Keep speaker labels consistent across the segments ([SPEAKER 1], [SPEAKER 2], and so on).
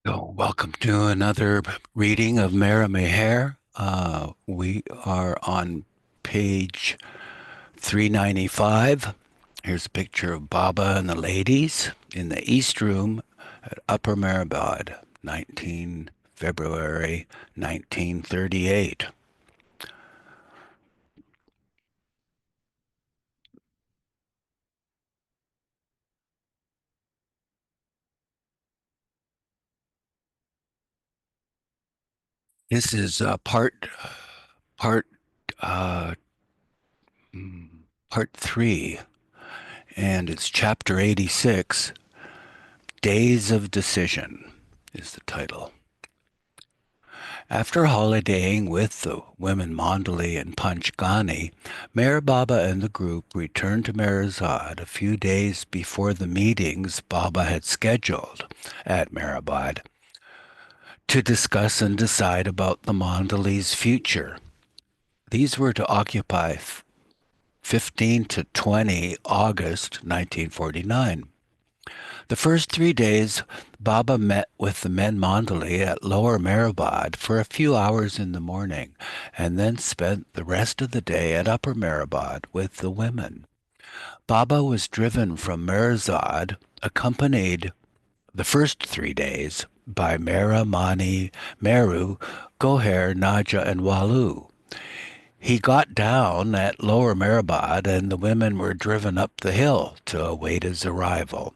[SPEAKER 1] So, welcome to another reading of Mehera-Meher. We are on page 395. Here's a picture of Baba and the ladies in the East Room at Upper Mehrabad, 19 February 1938. This is part uh, mm, part three, and it's chapter 86. Days of Decision is the title. After holidaying with the women Mandali and Panchgani, Mayor Baba and the group returned to Meherazad a few days before the meetings Baba had scheduled at Meherabad to discuss and decide about the Mandali's future. These were to occupy 15 to 20 August 1949. The first 3 days, Baba met with the men Mandali at Lower Mehrabad for a few hours in the morning, and then spent the rest of the day at Upper Mehrabad with the women. Baba was driven from Meherzad, accompanied the first 3 days by Mera, Mani, Meru, Goher, Naja, and Walu. He got down at Lower Mehrabad, and the women were driven up the hill to await his arrival.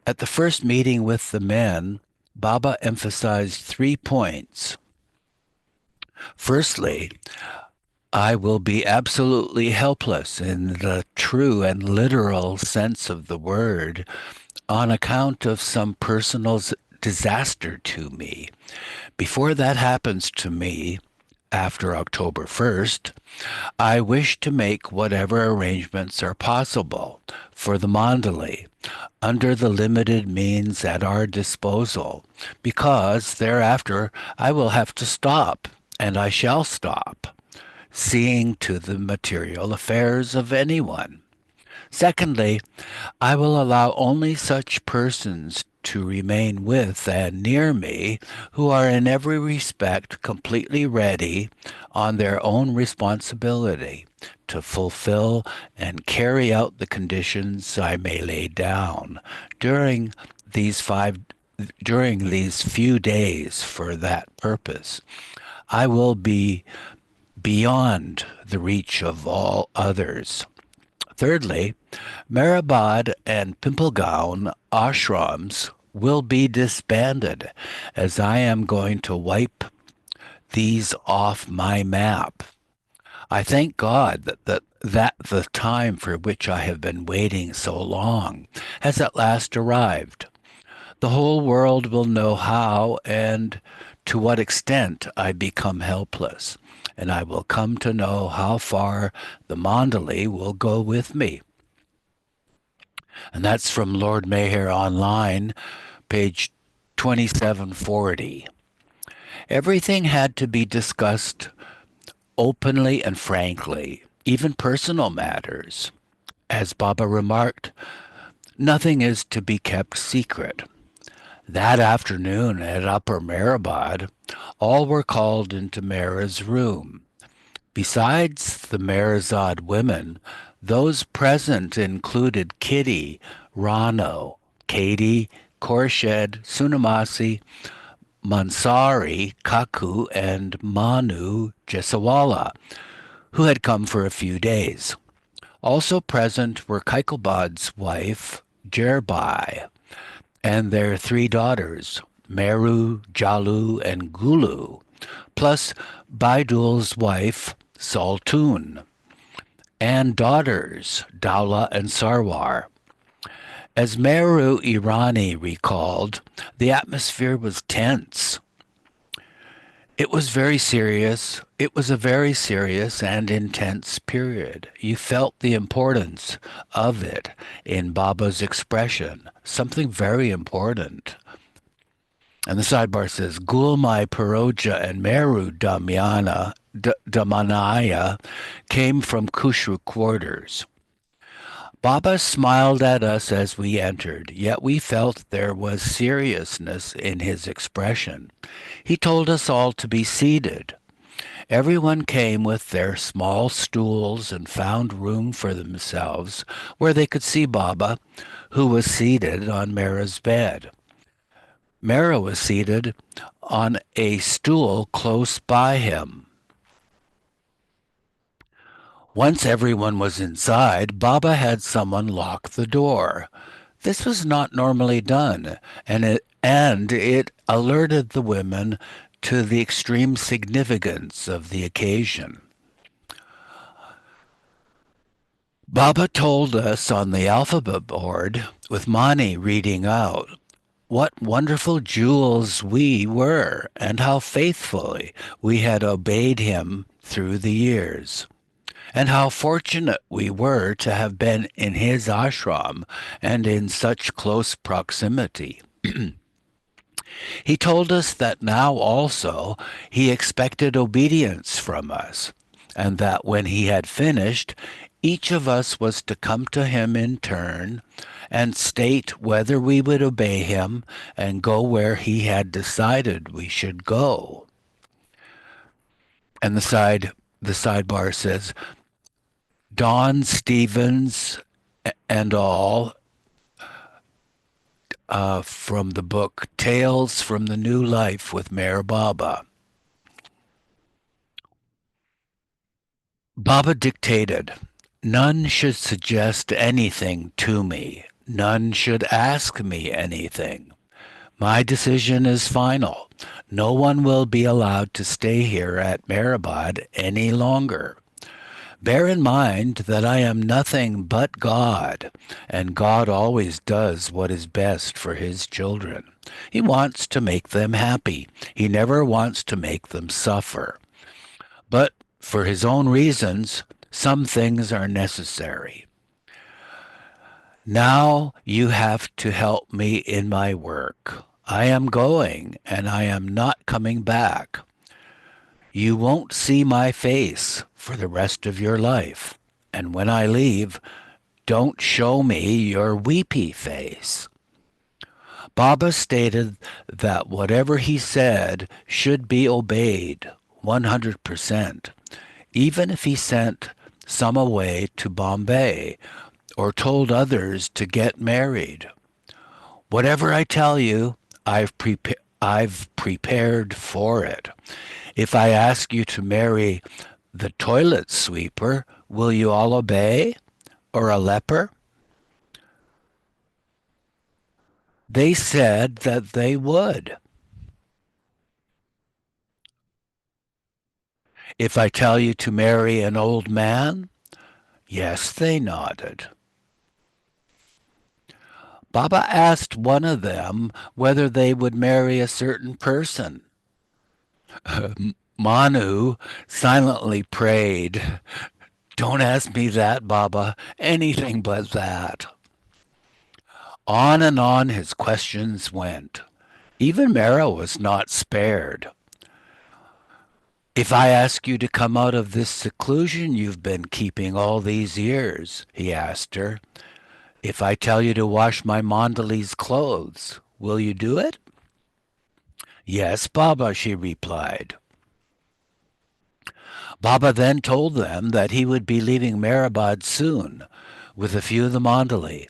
[SPEAKER 1] At the first meeting with the men, Baba emphasized 3 points. Firstly, I will be absolutely helpless in the true and literal sense of the word on account of some personal disaster to me. Before that happens to me, after October 1st, I wish to make whatever arrangements are possible for the Mandali under the limited means at our disposal, because thereafter I will have to stop, and I shall stop, seeing to the material affairs of anyone. Secondly, I will allow only such persons to remain with and near me who are in every respect completely ready on their own responsibility to fulfill and carry out the conditions I may lay down during these five during these few days for that purpose. I will be beyond the reach of all others. Thirdly, Mehrabad and Pimplegaon ashrams will be disbanded, as I am going to wipe these off my map. I thank God that the time for which I have been waiting so long has at last arrived. The whole world will know how and to what extent I become helpless, and I will come to know how far the Mandali will go with me. And that's from Lord Mayher Online, page 2740. Everything had to be discussed openly and frankly, even personal matters. As Baba remarked, nothing is to be kept secret. That afternoon at Upper Mehrabad, all were called into Mera's room. Besides the Meherazad women, those present included Kitty, Rano, Katie, Khorshed, Sunamasi, Mansari, Kaku, and Manu Jesawala, who had come for a few days. Also present were Kaikobad's wife, Jerbai, and their 3 daughters, Meru, Jalu, and Gulu, plus Baidul's wife, Saltun, and daughters, Daula and Sarwar. As Meru Irani recalled, the atmosphere was tense. It was very serious. It was a very serious and intense period. You felt the importance of it in Baba's expression, something very important. And the sidebar says, Gulmai Paroja and Meru Damanaya came from Kushru quarters. Baba smiled at us as we entered, yet we felt there was seriousness in his expression. He told us all to be seated. Everyone came with their small stools and found room for themselves where they could see Baba, who was seated on Mera's bed. Mera was seated on a stool close by him. Once everyone was inside, Baba had someone lock the door. This was not normally done, and it alerted the women to the extreme significance of the occasion. Baba told us on the alphabet board, with Mani reading out, what wonderful jewels we were, and how faithfully we had obeyed him through the years, and how fortunate we were to have been in his ashram and in such close proximity. He told us that now also he expected obedience from us, and that when he had finished, each of us was to come to him in turn and state whether we would obey him and go where he had decided we should go. And the sidebar says, Don Stevens and all, from the book Tales from the New Life with Meher Baba. Baba dictated, none should suggest anything to me. None should ask me anything. My decision is final. No one will be allowed to stay here at Mehrabad any longer. Bear in mind that I am nothing but God, and God always does what is best for his children. He wants to make them happy. He never wants to make them suffer. But for his own reasons, some things are necessary. Now you have to help me in my work. I am going, and I am not coming back. You won't see my face for the rest of your life. And when I leave, don't show me your weepy face. Baba stated that whatever he said should be obeyed 100%, even if he sent some away to Bombay or told others to get married. Whatever I tell you, I've prepared for it. If I ask you to marry the toilet sweeper, will you all obey? Or a leper? They said that they would. If I tell you to marry an old man? Yes, they nodded. Baba asked one of them whether they would marry a certain person. Manu silently prayed, don't ask me that, Baba. Anything but that. On and on his questions went. Even Mara was not spared. If I ask you to come out of this seclusion you've been keeping all these years, he asked her, if I tell you to wash my Mandali's clothes, will you do it? Yes, Baba, she replied. Baba then told them that he would be leaving Mehrabad soon with a few of the Mandali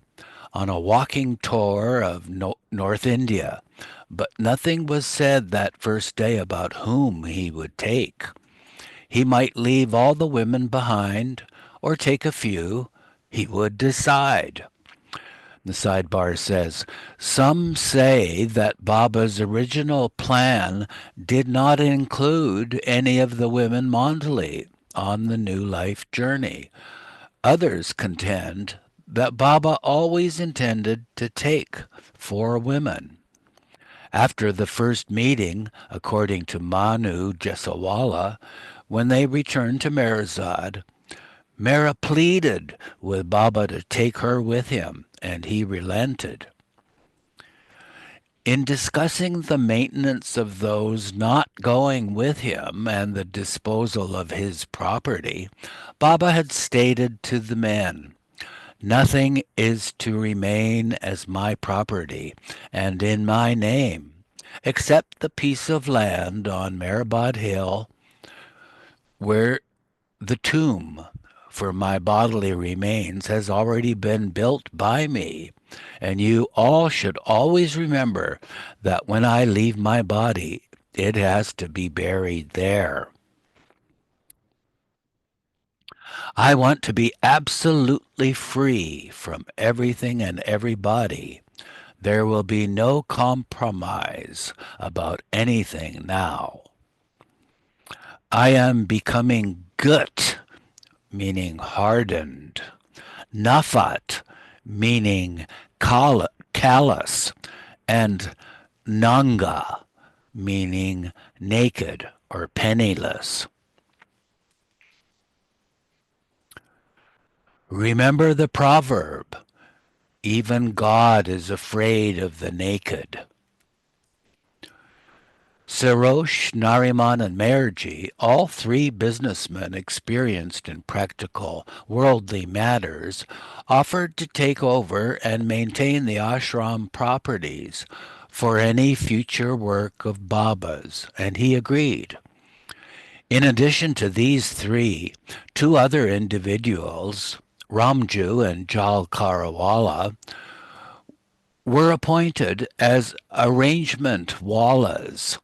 [SPEAKER 1] on a walking tour of North India, but nothing was said that first day about whom he would take. He might leave all the women behind or take a few. He would decide. The sidebar says, some say that Baba's original plan did not include any of the women Mandali on the new life journey. Others contend that Baba always intended to take 4 women. After the first meeting, according to Manu Jesawala, when they returned to Mirzad, Mera pleaded with Baba to take her with him, and he relented. In discussing the maintenance of those not going with him and the disposal of his property, Baba had stated to the men, Nothing is to remain as my property and in my name, except the piece of land on Mehrabad Hill where the tomb for my bodily remains has already been built by me. And you all should always remember that when I leave my body, it has to be buried there. I want to be absolutely free from everything and everybody. There will be no compromise about anything now. I am becoming gut, meaning hardened. Nafat, meaning callous. And Nanga, meaning naked or penniless. Remember the proverb, even God is afraid of the naked. Sarosh, Nariman, and Meherji, all three businessmen experienced in practical worldly matters, offered to take over and maintain the ashram properties for any future work of Baba's, and he agreed. In addition to these three, two other individuals, Ramju and Jal Karawala, were appointed as arrangement wallas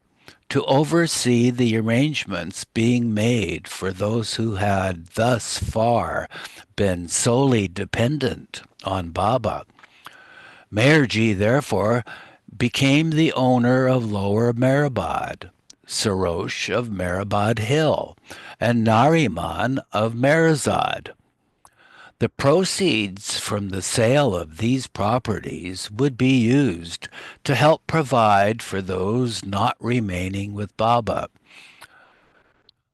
[SPEAKER 1] to oversee the arrangements being made for those who had thus far been solely dependent on Baba. Meherji, therefore, became the owner of Lower Mehrabad, Sarosh of Mehrabad Hill, and Nariman of Meherzad. The proceeds from the sale of these properties would be used to help provide for those not remaining with Baba.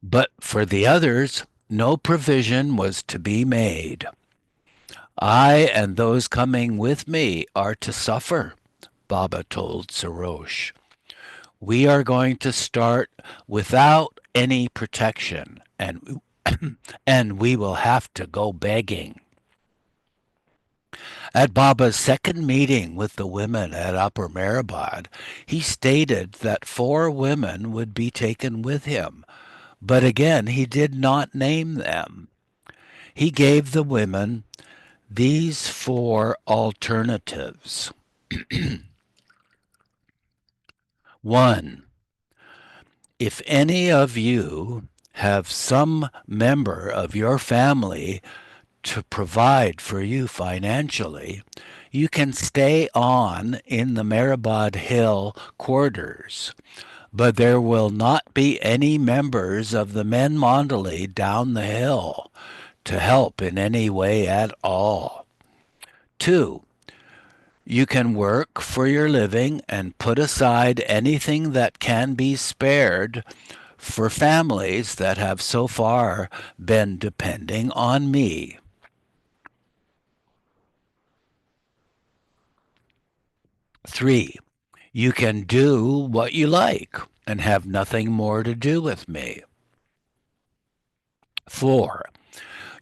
[SPEAKER 1] But for the others, no provision was to be made. I and those coming with me are to suffer, Baba told Sarosh. We are going to start without any protection, and we will have to go begging. At Baba's second meeting with the women at Upper Mehrabad, he stated that 4 women would be taken with him, but again he did not name them. He gave the women these 4 alternatives. 1. If any of you have some member of your family to provide for you financially, you can stay on in the Mehrabad Hill quarters, but there will not be any members of the men Mandali down the hill to help in any way at all. 2. You can work for your living and put aside anything that can be spared for families that have so far been depending on me. 3. You can do what you like and have nothing more to do with me. 4.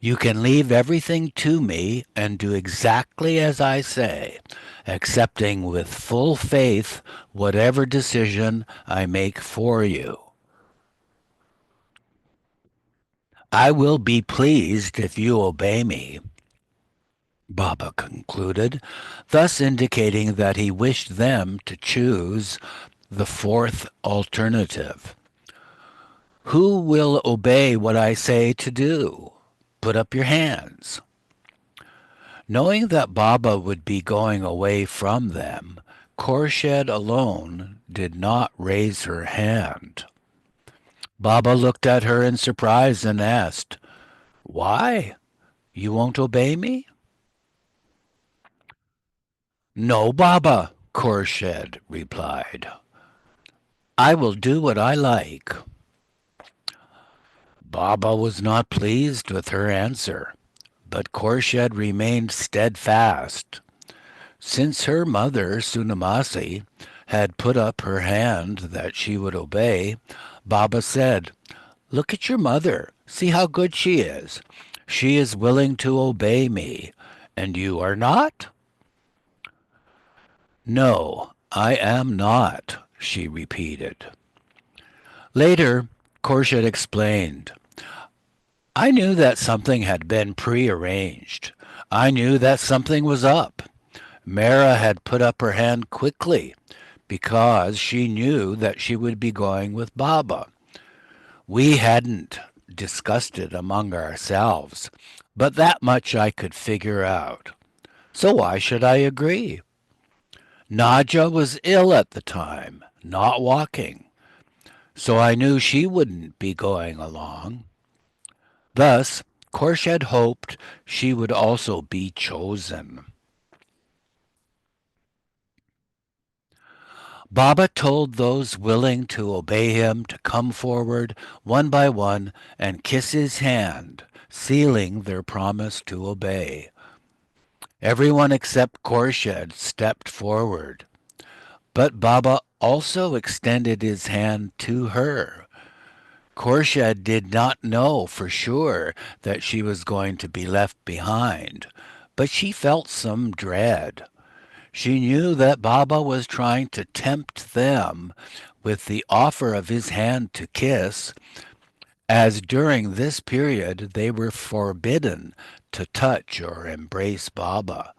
[SPEAKER 1] You can leave everything to me and do exactly as I say, accepting with full faith whatever decision I make for you. I will be pleased if you obey me, Baba concluded, thus indicating that he wished them to choose the fourth alternative. Who will obey what I say to do? Put up your hands. Knowing that Baba would be going away from them, Khorshid alone did not raise her hand. Baba looked at her in surprise and asked, Why? You won't obey me? No, Baba, Khorshid replied. I will do what I like. Baba was not pleased with her answer, but Khorshid remained steadfast. Since her mother, Sunamasi, had put up her hand that she would obey, Baba said, Look at your mother. See how good she is. She is willing to obey me, And you are not? No, I am not, she repeated. Later, Khorshid explained, I knew that something had been prearranged. I knew that something was up. Mehera had put up her hand quickly because she knew that she would be going with Baba. We hadn't discussed it among ourselves, but that much I could figure out. So why should I agree? Nadja was ill at the time, not walking, so I knew she wouldn't be going along. Thus, Khorshid hoped she would also be chosen. Baba told those willing to obey him to come forward one by one and kiss his hand, sealing their promise to obey. Everyone except Khorshid stepped forward, but Baba also extended his hand to her. Khorshid did not know for sure that she was going to be left behind, but she felt some dread. She knew that Baba was trying to tempt them with the offer of his hand to kiss, as during this period they were forbidden to touch or embrace Baba.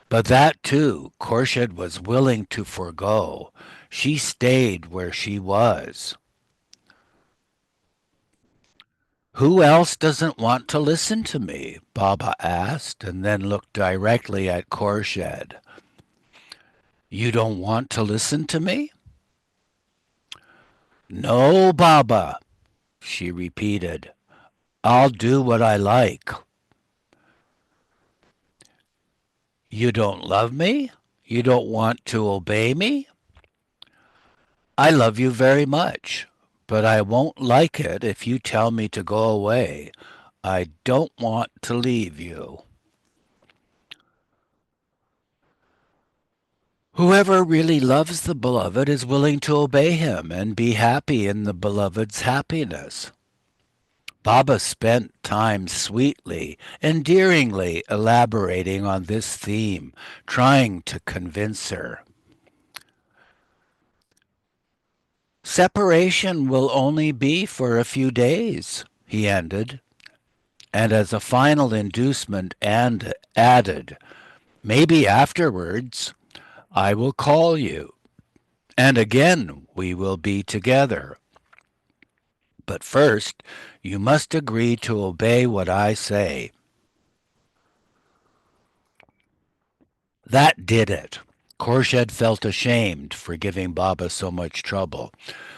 [SPEAKER 1] But that too, Khorshid was willing to forego. She stayed where she was. Who else doesn't want to listen to me? Baba asked, and then looked directly at Khorshid. You don't want to listen to me? No, Baba, she repeated. I'll do what I like. You don't love me? You don't want to obey me? I love you very much, but I won't like it if you tell me to go away. I don't want to leave you. Whoever really loves the beloved is willing to obey him and be happy in the beloved's happiness. Baba spent time sweetly, endearingly elaborating on this theme, trying to convince her. Separation will only be for a few days, he ended, and as a final inducement and added, maybe afterwards I will call you, and again we will be together. But first, you must agree to obey what I say. That did it. Khorshid felt ashamed for giving Baba so much trouble.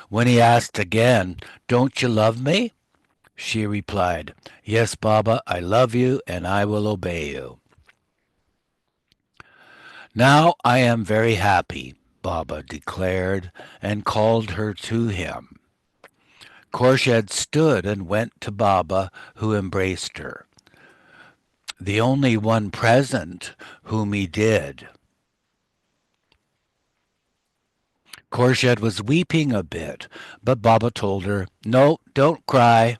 [SPEAKER 1] When he asked again, Don't you love me? She replied, Yes, Baba, I love you and I will obey you. Now I am very happy, Baba declared and called her to him. Khorshid stood and went to Baba, who embraced her, the only one present whom he did. Khorshid was weeping a bit, but Baba told her, No, don't cry.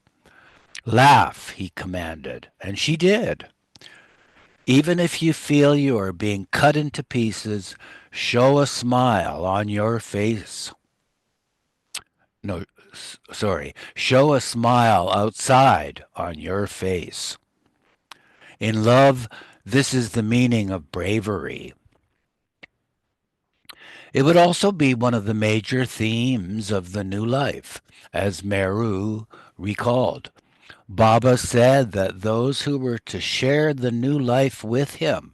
[SPEAKER 1] Laugh, he commanded, and she did. Even if you feel you are being cut into pieces, show a smile on your face. No, sorry, show a smile outside on your face. In love, this is the meaning of bravery. It would also be one of the major themes of the new life, as Meru recalled. Baba said that those who were to share the new life with him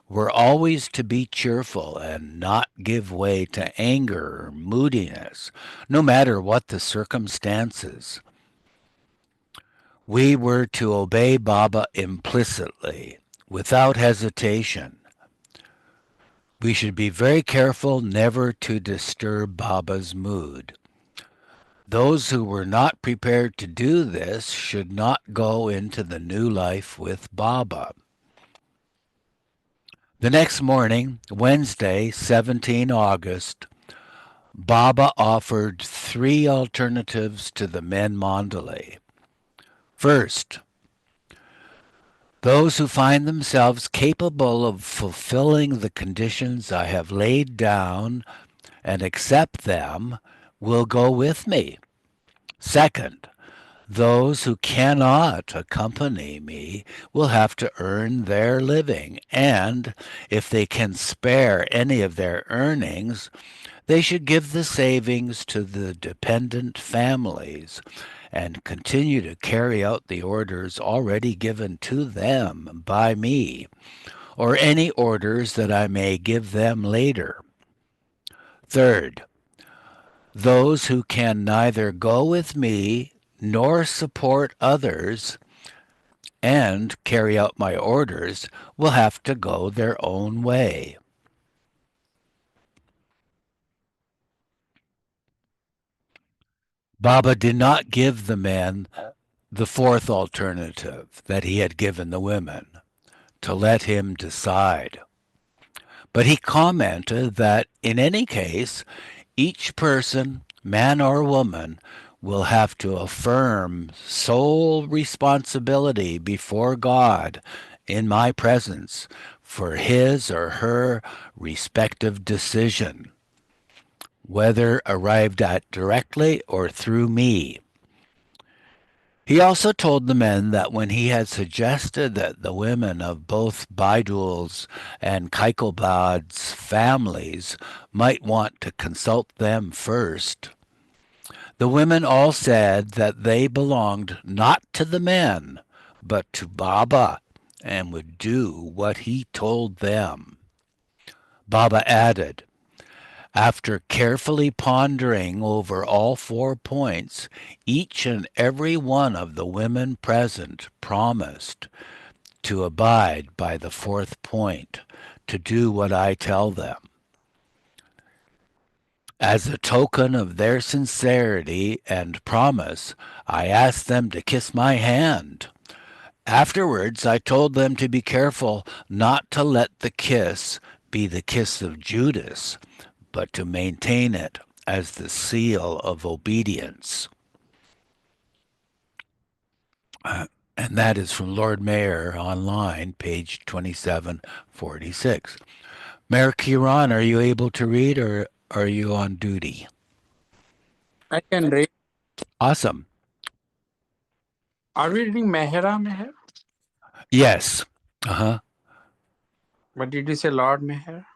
[SPEAKER 1] were always to be cheerful and not give way to anger or moodiness, no matter what the circumstances. We were to obey Baba implicitly, without hesitation. We should be very careful never to disturb Baba's mood. Those who were not prepared to do this should not go into the new life with Baba. The next morning, Wednesday, 17 August, Baba offered three alternatives to the men Mandalay. First, Those who find themselves capable of fulfilling the conditions I have laid down and accept them will go with me. Second, those who cannot accompany me will have to earn their living, and if they can spare any of their earnings, they should give the savings to the dependent families and continue to carry out the orders already given to them by me, or any orders that I may give them later. Third, those who can neither go with me nor support others and carry out my orders will have to go their own way. Baba did not give the men the fourth alternative that he had given the women, to let him decide. But he commented that in any case, each person, man or woman, will have to affirm sole responsibility before God in my presence for his or her respective decision, whether arrived at directly or through me. He also told the men that when he had suggested that the women of both Baidul's and Kaikobad's families might want to consult them first, the women all said that they belonged not to the men, but to Baba, and would do what he told them. Baba added, after carefully pondering over all 4 points, each and every one of the women present promised to abide by the fourth point, to do what I tell them. As a token of their sincerity and promise, I asked them to kiss my hand. Afterwards, I told them to be careful not to let the kiss be the kiss of Judas, but to maintain it as the seal of obedience. And that is from Lord Mayor online, page 2746. Mayor Kiran, are you able to read or are you on duty?
[SPEAKER 2] I can read.
[SPEAKER 1] Awesome.
[SPEAKER 2] Are we reading Mehera-Meher?
[SPEAKER 1] Yes. Uh-huh.
[SPEAKER 2] But did you say Lord Meher?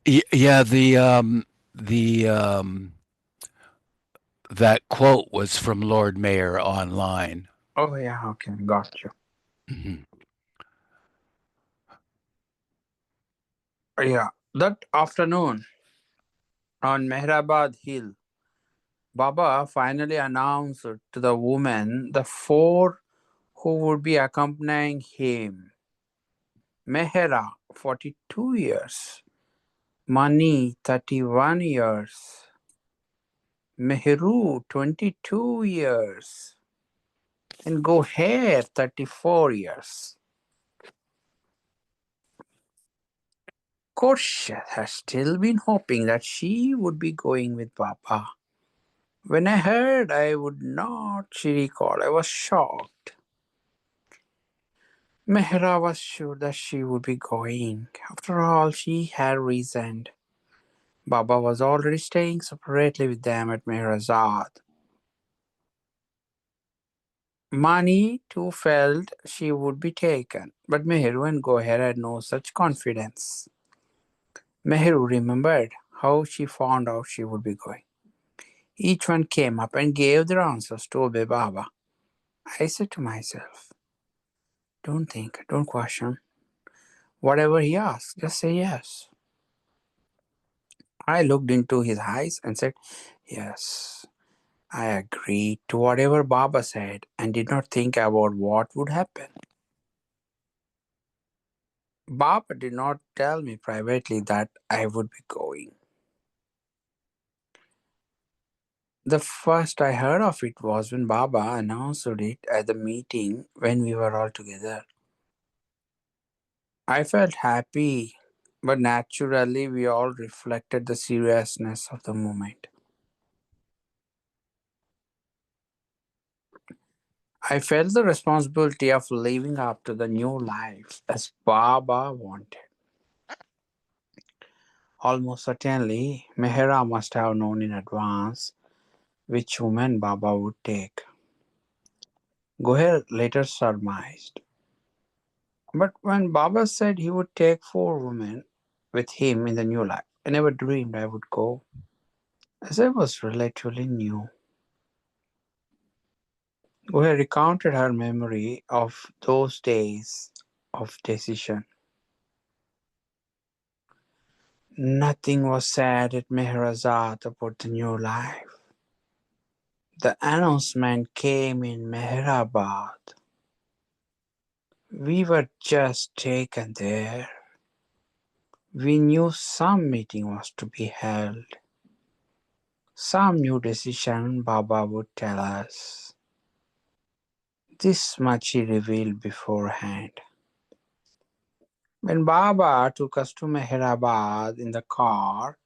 [SPEAKER 1] Yeah, the that quote was from Lord Mayor online.
[SPEAKER 2] Oh, yeah, okay, got you.
[SPEAKER 1] Mhm.
[SPEAKER 2] Yeah, that afternoon on Mehrabad Hill, Baba finally announced to the women the four who would be accompanying him. Mehera, 42 years. Mani, 31 years. Meheru, 22 years. And Goher, 34 years. Khorshid had still been hoping that she would be going with Papa. When I heard I would not, she recalled, I was shocked. Mehra was sure that she would be going. After all, she had reasoned. Baba was already staying separately with them at Mehrazad. Mani too felt she would be taken, but Meheru and Goher had no such confidence. Meheru remembered how she found out she would be going. Each one came up and gave their answers to obey Baba. I said to myself, don't think, don't question. Whatever he asks, just say yes. I looked into his eyes and said, yes. I agreed to whatever Baba said and did not think about what would happen. Baba did not tell me privately that I would be going. The first I heard of it was when Baba announced it at the meeting when we were all together. I felt happy, but naturally we all reflected the seriousness of the moment. I felt the responsibility of living up to the new life as Baba wanted. Almost certainly, Mehera must have known in advance which woman Baba would take. Goher later surmised. But when Baba said he would take four women with him in the new life, I never dreamed I would go, as I was relatively new. Goher recounted her memory of those days of decision. Nothing was said at Meherazad about the new life. The announcement came in Meherabad. We were just taken there. We knew some meeting was to be held. Some new decision Baba would tell us. This much he revealed beforehand. When Baba took us to Meherabad in the car,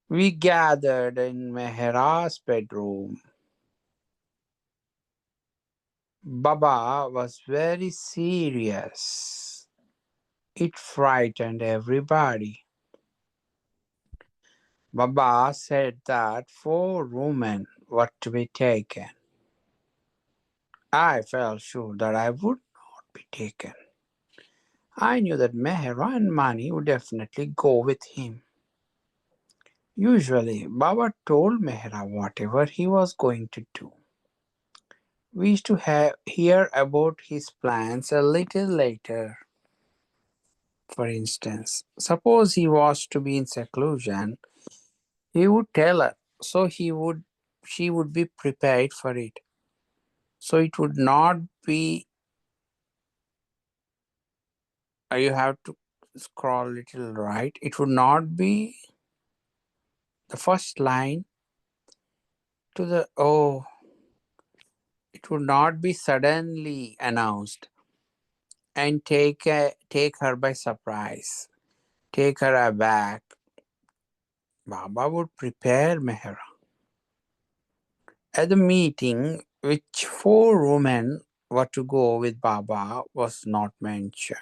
[SPEAKER 2] we gathered in Mehera's bedroom. Baba was very serious. It frightened everybody. Baba said that four women were to be taken. I felt sure that I would not be taken. I knew that Mehera and Mani would definitely go with him. Usually, Baba told Mehera whatever he was going to do. We used to hear about his plans a little later. For instance, suppose he was to be in seclusion, he would tell her, so she would be prepared for it. So it would not be, you have to scroll a little right. It would not be the first line to the, oh, it would not be suddenly announced and take her by surprise, take her aback. Baba would prepare Mehra. At the meeting, which four women were to go with Baba was not mentioned.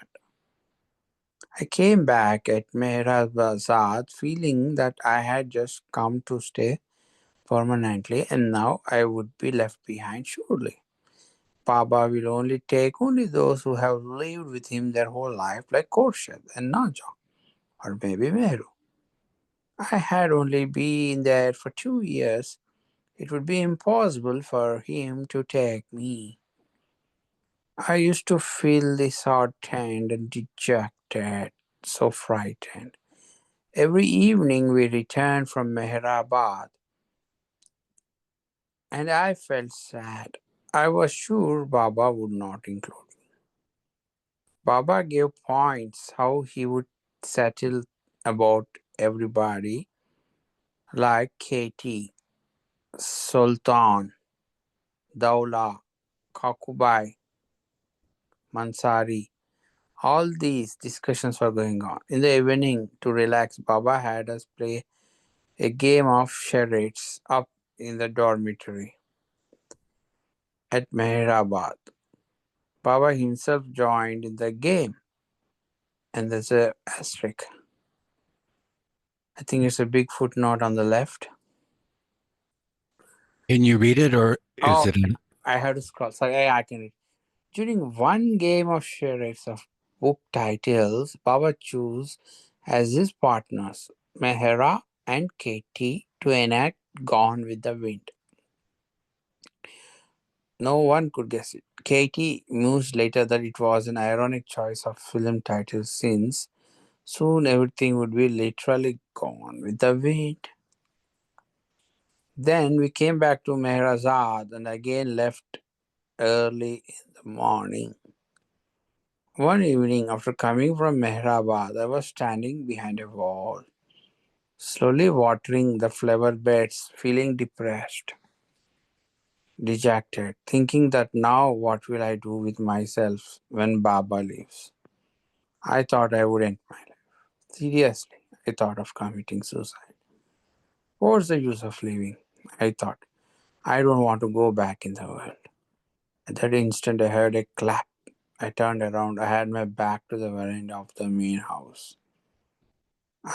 [SPEAKER 2] I came back at Mehra feeling that I had just come to stay permanently and now I would be left behind surely. Baba will only take only those who have lived with him their whole life, like Khorshid and Naja, or maybe Mehru. I had only been there for 2 years. It would be impossible for him to take me. I used to feel disheartened and dejected, so frightened. Every evening we returned from Meherabad, and I felt sad. I was sure Baba would not include me. Baba gave points how he would settle about everybody, like Katie, Sultan, Daula, Kakubai, Mansari. All these discussions were going on. In the evening, to relax, Baba had us play a game of charades up in the dormitory at Meherabad. Baba himself joined in the game, and there's a asterisk. I think it's a big footnote on the left.
[SPEAKER 1] Can you read it, or is
[SPEAKER 2] Oh,
[SPEAKER 1] it in?
[SPEAKER 2] I have to scroll. Sorry, I can read. During one game of charades of book titles, Baba chose as his partners Mehera and Katie to enact Gone with the Wind. No one could guess it. Katie mused later that it was an ironic choice of film title since soon everything would be literally gone with the wind. Then we came back to Meherazad and again left early in the morning. One evening, after coming from Mehrabad, I was standing behind a wall, slowly watering the flower beds, feeling depressed, dejected, thinking that now what will I do with myself when Baba leaves? I thought I would end my life. Seriously, I thought of committing suicide. What's the use of living? I thought. I don't want to go back in the world. At that instant, I heard a clap. I turned around. I had my back to the veranda of the main house.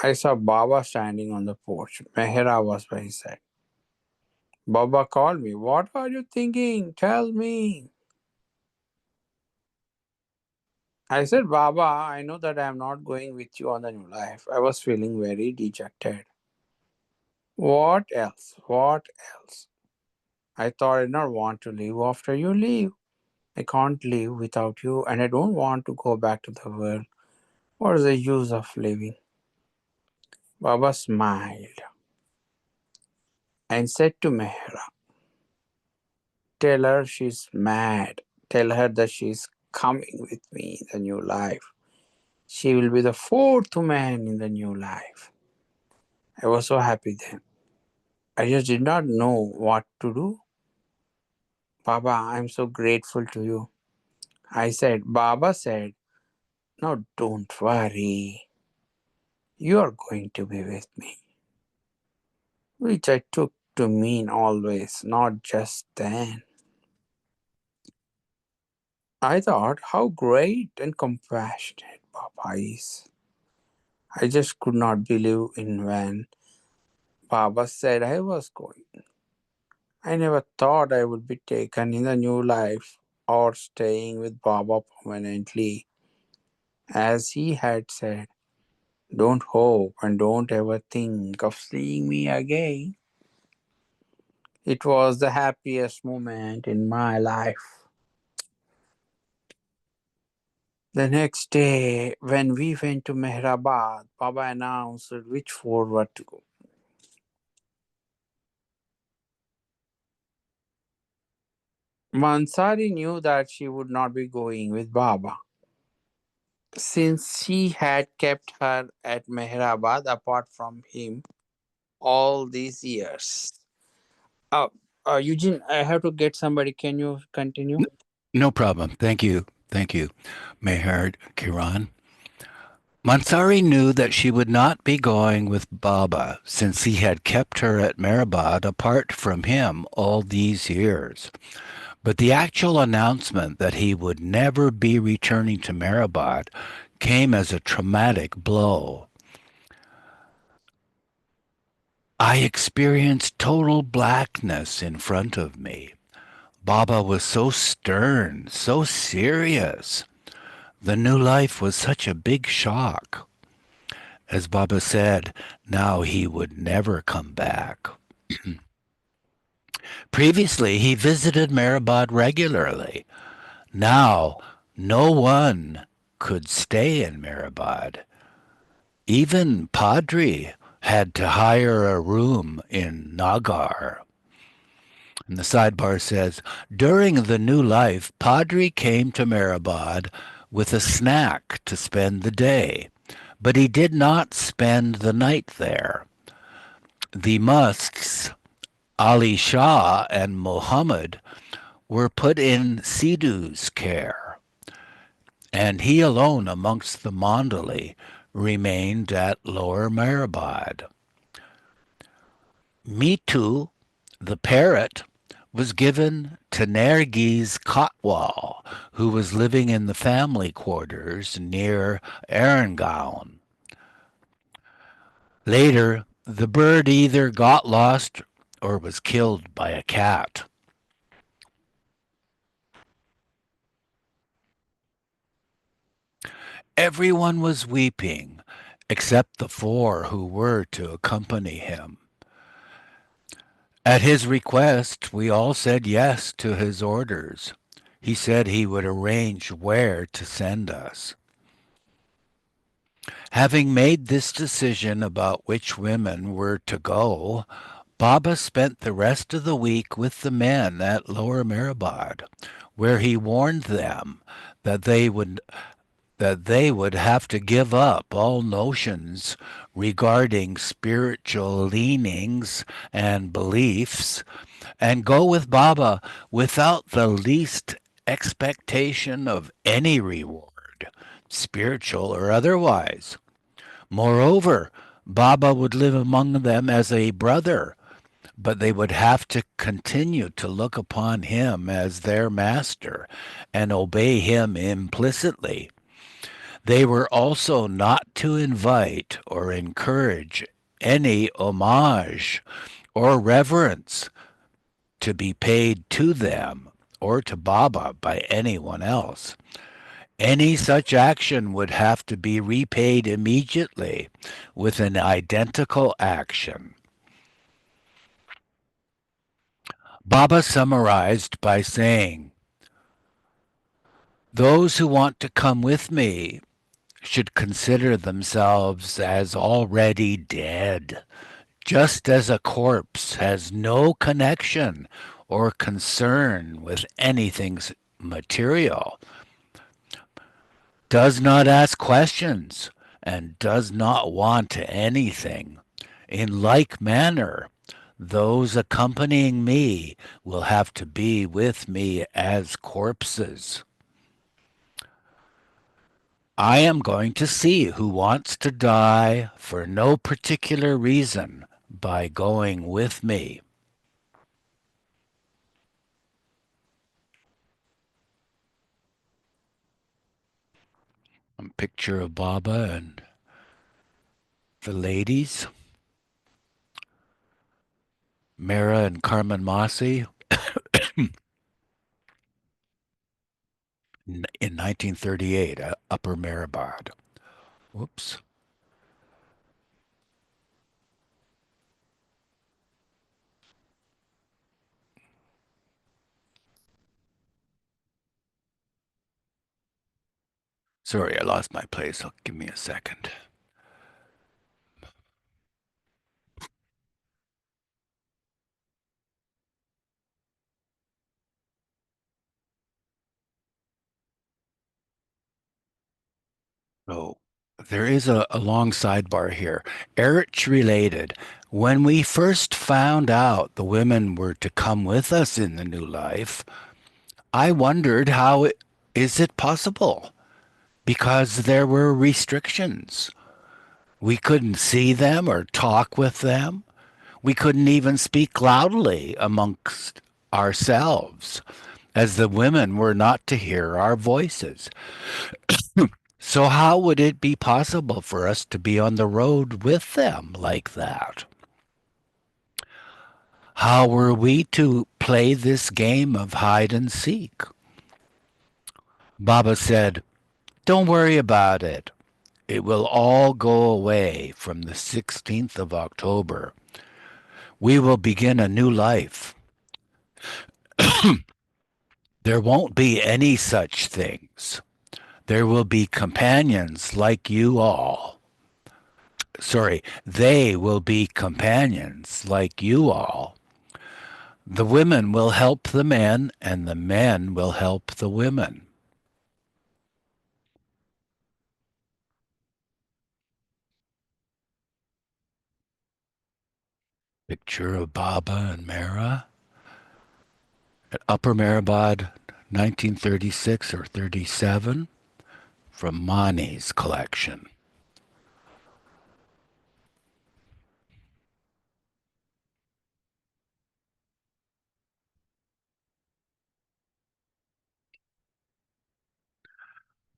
[SPEAKER 2] I saw Baba standing on the porch. Mehera was by his side. Baba called me. What are you thinking? Tell me. I said, Baba, I know that I am not going with you on the new life. I was feeling very dejected. What else? What else? I thought I did not want to leave after you leave. I can't live without you, and I don't want to go back to the world. What is the use of living? Baba smiled and said to Mehra, tell her she's mad. Tell her that she's coming with me in the new life. She will be the fourth man in the new life. I was so happy then. I just did not know what to do. Baba, I'm so grateful to you. I said, Baba said, no, don't worry. You are going to be with me. Which I took to mean always, not just then. I thought how great and compassionate Baba is. I just could not believe in when Baba said I was going. I never thought I would be taken in the new life or staying with Baba permanently. As he had said, don't hope and don't ever think of seeing me again. It was the happiest moment in my life. The next day, when we went to Mehrabad, Baba announced which fort were to go. Mansari knew that she would not be going with Baba, since she had kept her at Mehrabad apart from him all these years. Uh, Eugene, I have to get somebody. Can you continue?
[SPEAKER 1] No problem. Thank you. Thank you, Meher Kiran. Mansari knew that she would not be going with Baba since he had kept her at Mehrabad apart from him all these years. But the actual announcement that he would never be returning to Mehrabad came as a traumatic blow. I experienced total blackness in front of me. Baba was so stern, so serious. The new life was such a big shock. As Baba said, now he would never come back. Previously, he visited Mehrabad regularly. Now, no one could stay in Mehrabad. Even Padri had to hire a room in Nagar. And the sidebar says, during the new life, Padri came to Mehrabad with a snack to spend the day, but he did not spend the night there. The Musks, Ali Shah and Muhammad, were put in Sidhu's care, and he alone amongst the Mandali remained at Lower Mehrabad. Mitu, the parrot, was given to Nergis Kotwal, who was living in the family quarters near Erengaon. Later, the bird either got lost or was killed by a cat. Everyone was weeping, except the four who were to accompany him. At his request, we all said yes to his orders. He said he would arrange where to send us. Having made this decision about which women were to go, Baba spent the rest of the week with the men at Lower Mehrabad, where he warned them that they would have to give up all notions regarding spiritual leanings and beliefs and go with Baba without the least expectation of any reward, spiritual or otherwise. Moreover, Baba would live among them as a brother, but they would have to continue to look upon him as their master and obey him implicitly. They were also not to invite or encourage any homage or reverence to be paid to them or to Baba by anyone else. Any such action would have to be repaid immediately with an identical action. Baba summarized by saying, "Those who want to come with me should consider themselves as already dead, just as a corpse has no connection or concern with anything material, does not ask questions, and does not want anything. In like manner, those accompanying me will have to be with me as corpses. I am going to see who wants to die for no particular reason by going with me." A picture of Baba and the ladies, Mara and Carmen Masi, in 1938, Upper Mehrabad. Whoops. Sorry, I lost my place. Give me a second. So there is a long sidebar here. Erich related. When we first found out the women were to come with us in the new life, I wondered is it possible? Because there were restrictions. We couldn't see them or talk with them. We couldn't even speak loudly amongst ourselves, as the women were not to hear our voices. So, how would it be possible for us to be on the road with them like that? How were we to play this game of hide and seek? Baba said, "Don't worry about it. It will all go away from the 16th of October. We will begin a new life. There won't be any such things. There will be companions like you all. Sorry, they will be companions like you all. The women will help the men, and the men will help the women." Picture of Baba and Mara at Upper Mehrabad, 1936 or 37, from Mani's collection.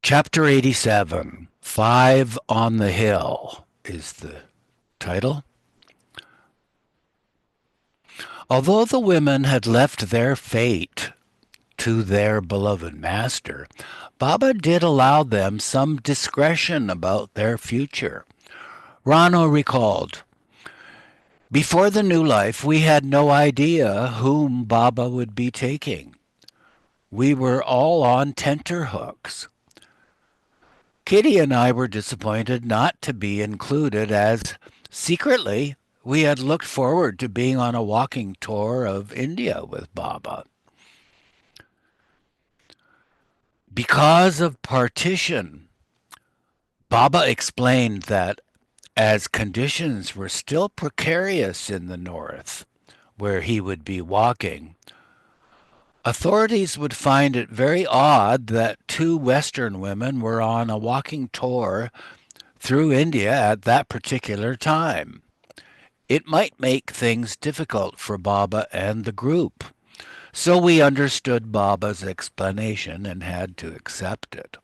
[SPEAKER 1] Chapter 87, Five on the Hill, is the title. Although the women had left their fate to their beloved master, Baba did allow them some discretion about their future. Rano recalled, "Before the new life, we had no idea whom Baba would be taking. We were all on tenterhooks. Kitty and I were disappointed not to be included, as secretly we had looked forward to being on a walking tour of India with Baba. Because of partition, Baba explained that as conditions were still precarious in the north, where he would be walking, authorities would find it very odd that two Western women were on a walking tour through India at that particular time. it might make things difficult for Baba and the group. So we understood Baba's explanation and had to accept it.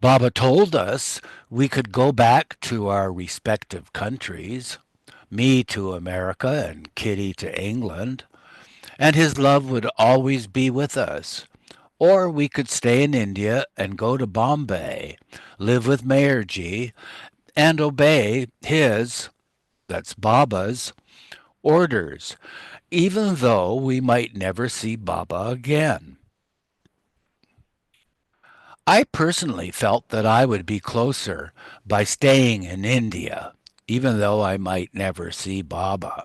[SPEAKER 1] Baba told us we could go back to our respective countries, me to America and Kitty to England, and his love would always be with us. Or we could stay in India and go to Bombay, live with Meherji, and obey his, that's Baba's, orders, even though we might never see Baba again. I personally felt that I would be closer by staying in India, even though I might never see Baba.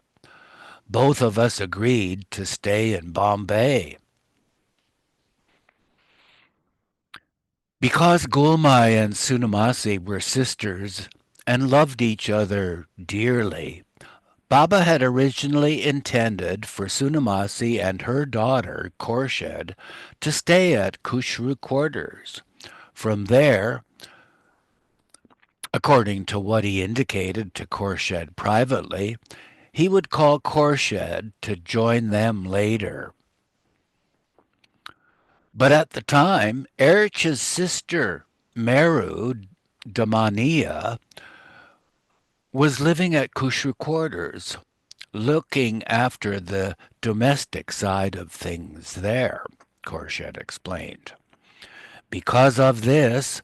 [SPEAKER 1] Both of us agreed to stay in Bombay. Because Gulmai and Sunamasi were sisters and loved each other dearly, Baba had originally intended for Sunamasi and her daughter, Khorshid, to stay at Kushru quarters. From there, according to what he indicated to Khorshid privately, he would call Khorshid to join them later. But at the time, Erich's sister, Meru Damania, was living at Kushru quarters, looking after the domestic side of things there, Khorshid explained. Because of this,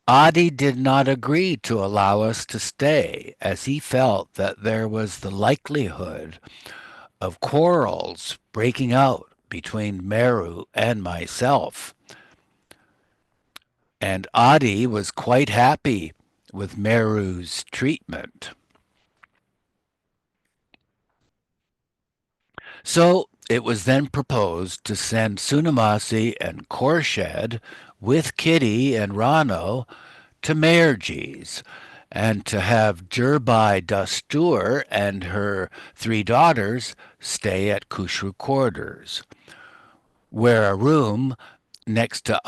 [SPEAKER 1] Adi did not agree to allow us to stay, as he felt that there was the likelihood of quarrels breaking out between Meru and myself. And Adi was quite happy with Meru's treatment. So it was then proposed to send Sunamasi and Khorshid with Kitty and Rano to Meherji's and to have Jurbai Dastur and her three daughters stay at Kushru quarters, where a room next to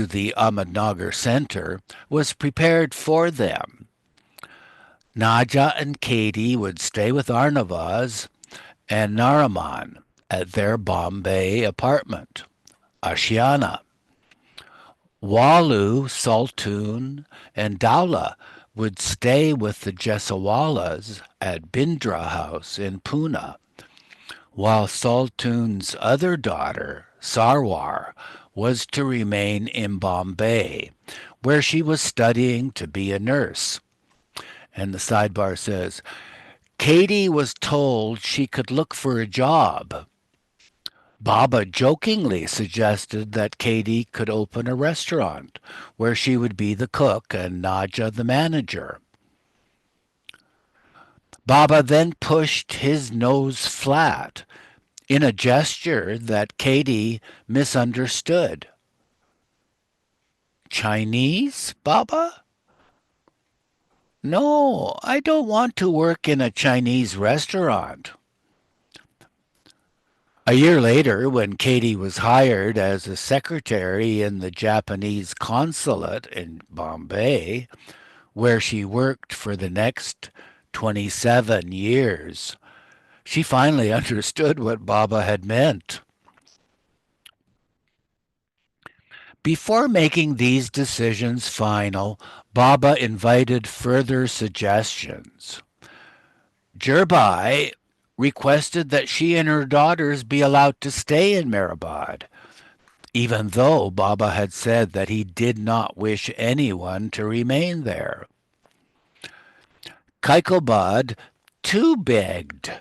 [SPEAKER 1] the Ahmednagar Center was prepared for them. Naja and Katie would stay with Arnavaz and Naraman at their Bombay apartment, Ashiana. Walu, Saltoon, and Dowla would stay with the Jessawalas at Bindra House in Pune, while Saltoon's other daughter, Sarwar, was to remain in Bombay, where she was studying to be a nurse. And the sidebar says, Katie was told she could look for a job. Baba jokingly suggested that Katie could open a restaurant where she would be the cook and Naja the manager. Baba then pushed his nose flat in a gesture that Katie misunderstood. Chinese, Baba? No, I don't want to work in a Chinese restaurant. A year later, when Katie was hired as a secretary in the Japanese consulate in Bombay, where she worked for the next 27 years, she finally understood what Baba had meant. Before making these decisions final, Baba invited further suggestions. Jurbai requested that she and her daughters be allowed to stay in Mehrabad, even though Baba had said that he did not wish anyone to remain there. Kaikobad too begged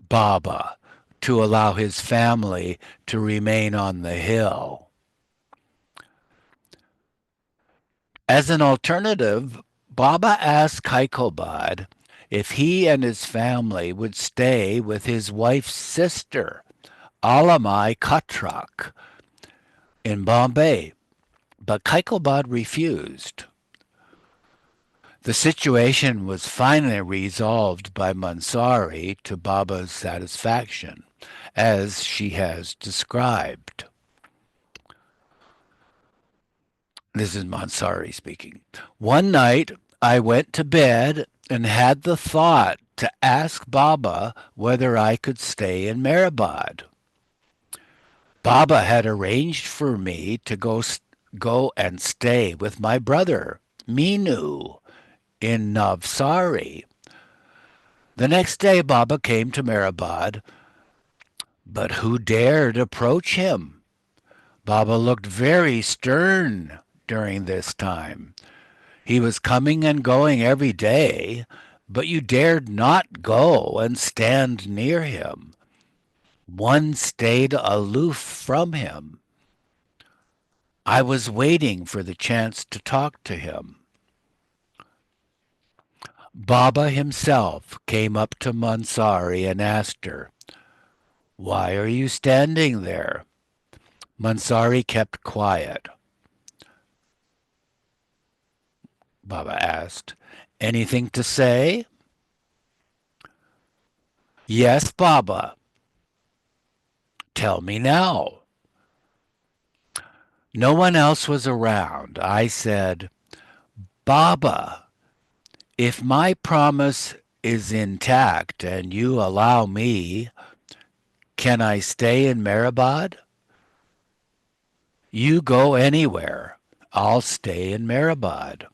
[SPEAKER 1] Baba to allow his family to remain on the hill. As an alternative, Baba asked Kaikobad if he and his family would stay with his wife's sister, Alamai Katrak, in Bombay, but Kaikobad refused. The situation was finally resolved by Mansari to Baba's satisfaction, as she has described. This is Mansari speaking. One night I went to bed and had the thought to ask Baba whether I could stay in Mehrabad. Baba had arranged for me to go and stay with my brother, Minu, in Navsari. The next day Baba came to Mehrabad, but who dared approach him? Baba looked very stern during this time. He was coming and going every day, but you dared not go and stand near him. One stayed aloof from him. I was waiting for the chance to talk to him. Baba himself came up to Mansari and asked her, "Why are you standing there?" Mansari kept quiet. Baba asked, "Anything to say?" "Yes, Baba. Tell me now." No one else was around. I said, "Baba, if my promise is intact and you allow me, can I stay in Mehrabad? You go anywhere. I'll stay in Mehrabad."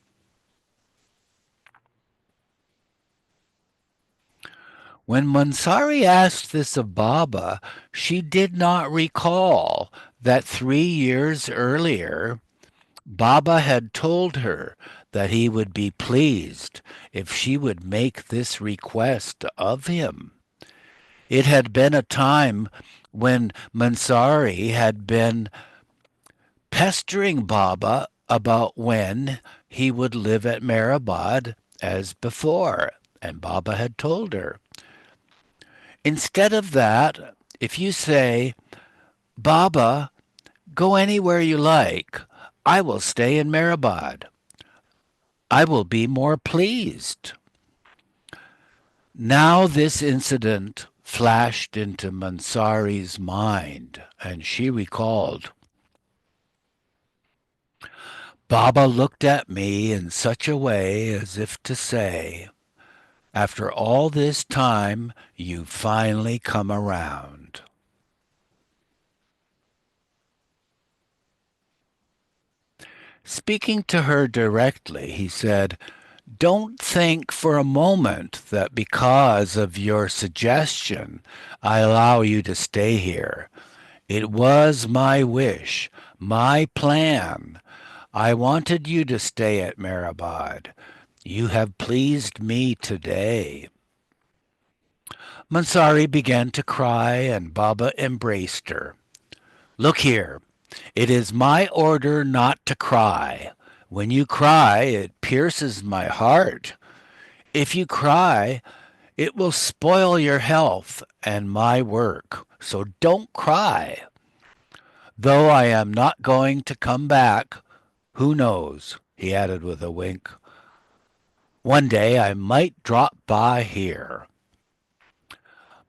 [SPEAKER 1] When Mansari asked this of Baba, she did not recall that 3 years earlier Baba had told her that he would be pleased if she would make this request of him. It had been a time when Mansari had been pestering Baba about when he would live at Mehrabad as before, and Baba had told her. Instead of that, if you say, "Baba, go anywhere you like, I will stay in Mehrabad. I will be more pleased." Now this incident flashed into Mansari's mind, and she recalled, "Baba looked at me in such a way as if to say, 'After all this time, you finally come around.'" Speaking to her directly, he said, "Don't think for a moment that because of your suggestion I allow you to stay here. It was my wish, my plan. I wanted you to stay at Mehrabad. You have pleased me today." Mansari began to cry, and Baba embraced her. "Look here, it is my order not to cry. When you cry, it pierces my heart. If you cry, it will spoil your health and my work. So don't cry. Though I am not going to come back, who knows?" he added with a wink. "One day I might drop by here."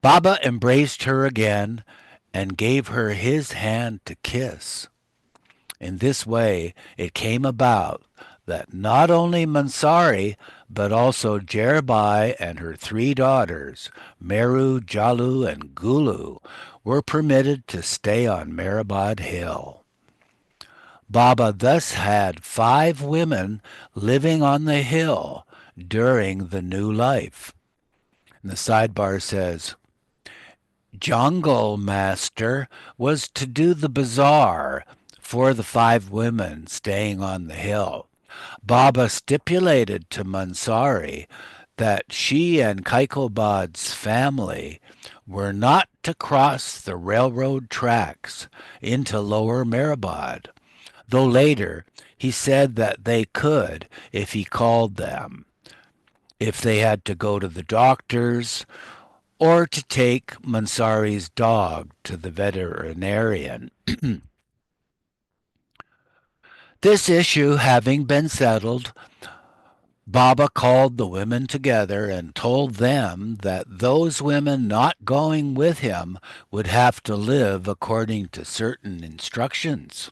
[SPEAKER 1] Baba embraced her again and gave her his hand to kiss. In this way it came about that not only Mansari, but also Jerabai and her 3 daughters, Meru, Jalu, and Gulu, were permitted to stay on Mehrabad Hill. Baba thus had 5 women living on the hill during the new life. And the sidebar says, Jungle Master was to do the bazaar for the 5 women staying on the hill. Baba stipulated to Mansari that she and Kaikobad's family were not to cross the railroad tracks into Lower Mehrabad, though later he said that they could if he called them, if they had to go to the doctors or to take Mansari's dog to the veterinarian. This issue having been settled, Baba called the women together and told them that those women not going with him would have to live according to certain instructions.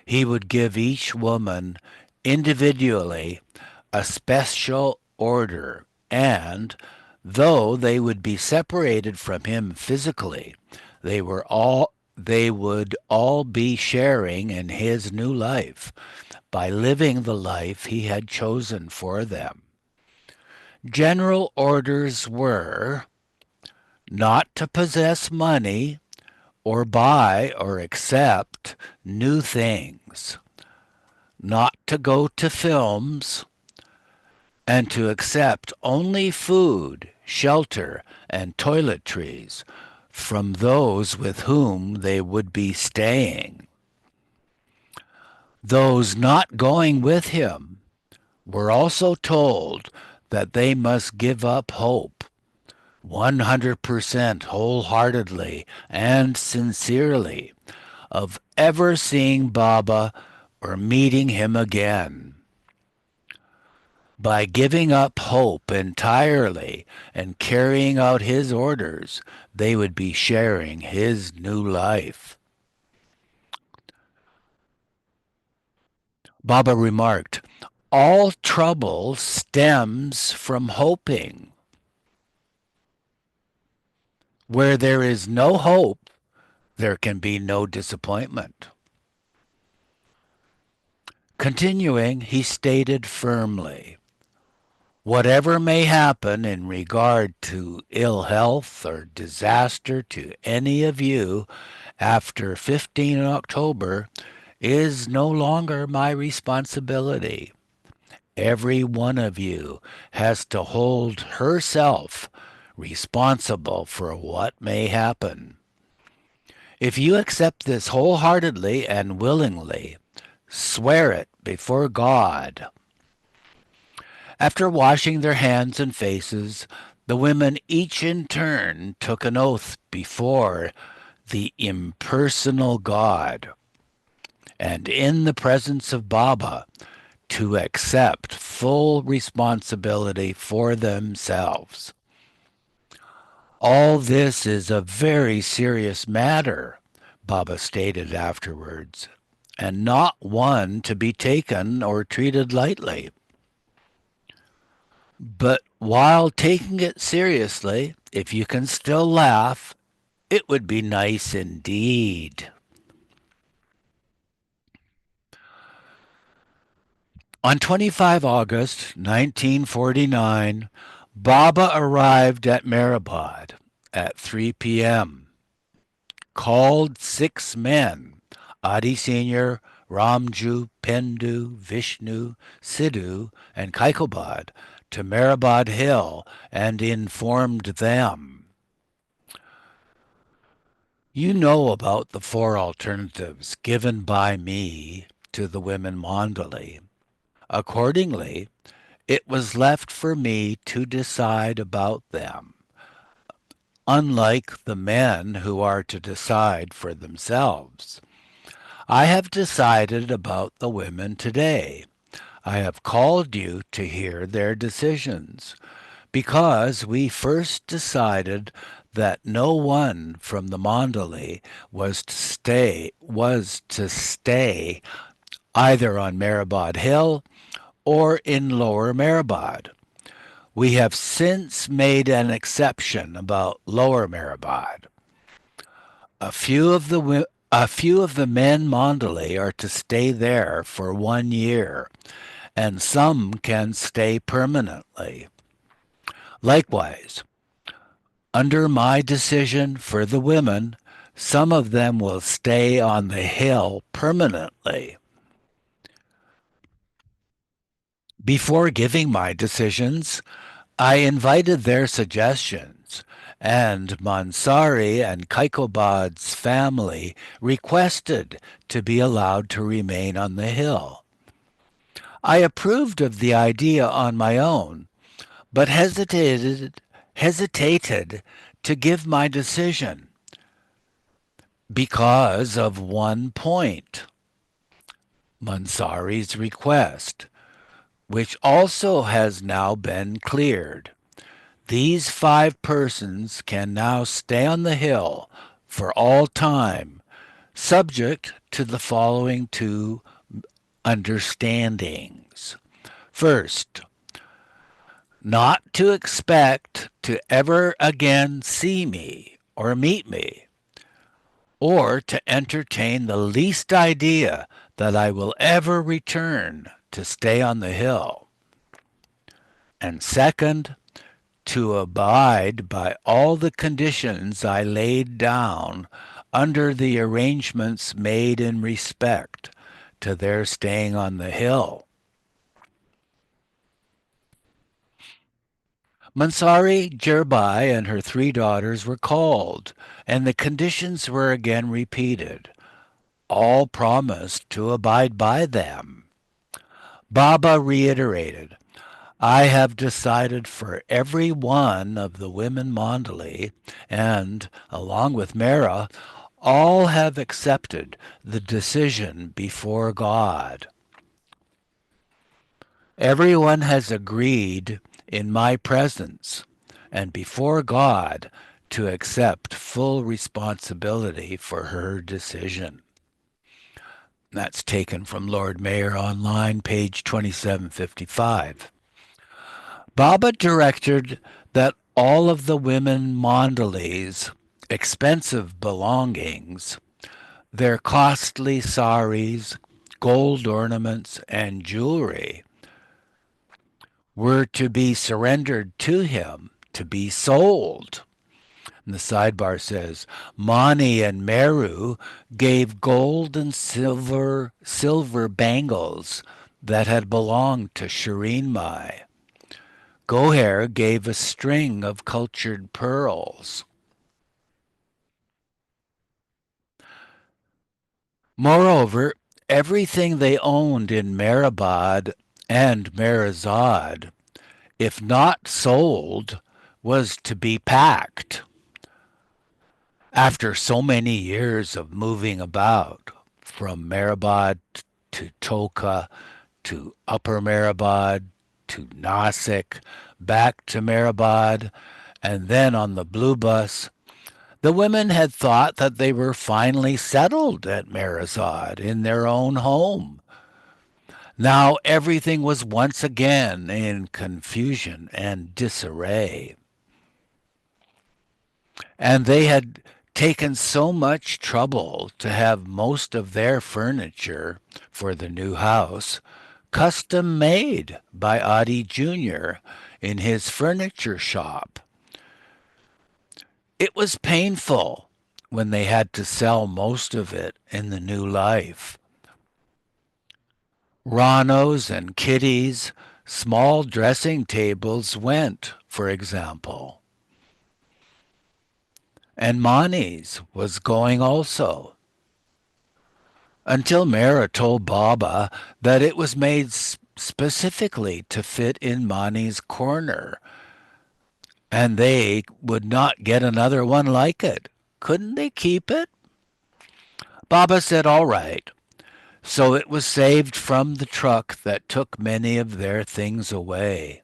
[SPEAKER 1] He would give each woman individually a special order, and though they would be separated from him physically, they would all be sharing in his new life by living the life he had chosen for them. General orders were not to possess money or buy or accept new things, not to go to films, and to accept only food, shelter, and toiletries from those with whom they would be staying. Those not going with him were also told that they must give up hope 100% wholeheartedly and sincerely of ever seeing Baba or meeting him again. By giving up hope entirely and carrying out his orders, they would be sharing his new life. Baba remarked, all trouble stems from hoping. Where there is no hope, there can be no disappointment. Continuing, he stated firmly, whatever may happen in regard to ill health or disaster to any of you after 15 October is no longer my responsibility. Every one of you has to hold herself responsible for what may happen. If you accept this wholeheartedly and willingly, swear it before God. After washing their hands and faces, the women each in turn took an oath before the impersonal God and in the presence of Baba to accept full responsibility for themselves. All this is a very serious matter, Baba stated afterwards, and not one to be taken or treated lightly. But while taking it seriously, if you can still laugh, it would be nice indeed. On 25 August 1949, Baba arrived at Meherabad at 3 p.m., called 6 men, Adi Sr., Ramju, Pendu, Vishnu, Sidhu, and Kaikobad, to Meherabad Hill and informed them. You know about the four alternatives given by me to the women Mandali. Accordingly, it was left for me to decide about them, unlike the men who are to decide for themselves. I have decided about the women today. I have called you to hear their decisions, because we first decided that no one from the Mandali was to stay either on Meherabad Hill or in Lower Meherabad. We have since made an exception about Lower Meherabad. A few of the men Mandalay are to stay there for 1 year, and some can stay permanently. Likewise, under my decision for the women, some of them will stay on the hill permanently. Before giving my decisions, I invited their suggestions, and Mansari and Kaikobad's family requested to be allowed to remain on the hill. I approved of the idea on my own, but hesitated to give my decision because of one point, Mansari's request, which also has now been cleared. These 5 persons can now stay on the hill for all time subject to the following two understandings. First, not to expect to ever again see me or meet me, or to entertain the least idea that I will ever return to stay on the hill. And second, to abide by all the conditions I laid down under the arrangements made in respect to their staying on the hill. Mansari Jerbai and her three daughters were called, and the conditions were again repeated. All promised to abide by them. Baba reiterated, I have decided for every one of the women Mandali, and, along with Mehera, all have accepted the decision before God. Everyone has agreed in my presence and before God to accept full responsibility for her decision. That's taken from Lord Mayor Online, page 2755. Baba directed that all of the women Mandali's expensive belongings, their costly saris, gold ornaments, and jewelry, were to be surrendered to him, to be sold. And the sidebar says Mani and Meru gave gold and silver bangles that had belonged to Shireen Mai. Goher gave a string of cultured pearls. Moreover, everything they owned in Mehrabad and Merazad, if not sold, was to be packed. After so many years of moving about, from Mehrabad to Toka to Upper Mehrabad to Nasik, back to Mehrabad, and then on the blue bus, the women had thought that they were finally settled at Merazad in their own home. Now everything was once again in confusion and disarray. And they had taken so much trouble to have most of their furniture for the new house custom made by Adi Jr. in his furniture shop. It was painful when they had to sell most of it in the new life. Rano's and Kitty's small dressing tables went, for example, and Mani's was going also, until Mara told Baba that it was made specifically to fit in Mani's corner, and they would not get another one like it. Couldn't they keep it? Baba said, all right. So it was saved from the truck that took many of their things away.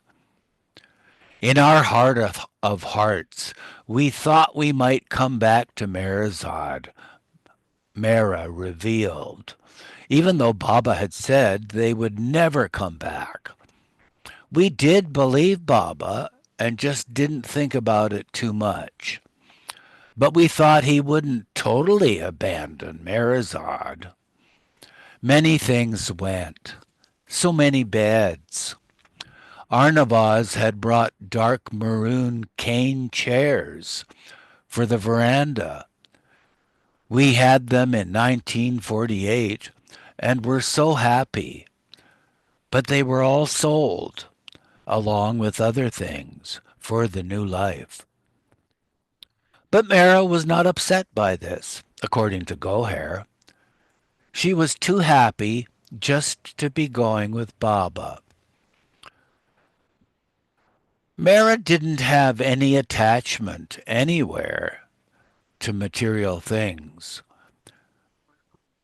[SPEAKER 1] In our heart of hearts, we thought we might come back to Merazad, Mera revealed, even though Baba had said they would never come back. We did believe Baba and just didn't think about it too much. But we thought he wouldn't totally abandon Merazad. Many things went. So many beds. Arnavaz had brought dark maroon cane chairs for the veranda. We had them in 1948 and were so happy, but they were all sold, along with other things, for the new life. But Mara was not upset by this, according to Goher. She was too happy just to be going with Baba. Mara didn't have any attachment anywhere to material things.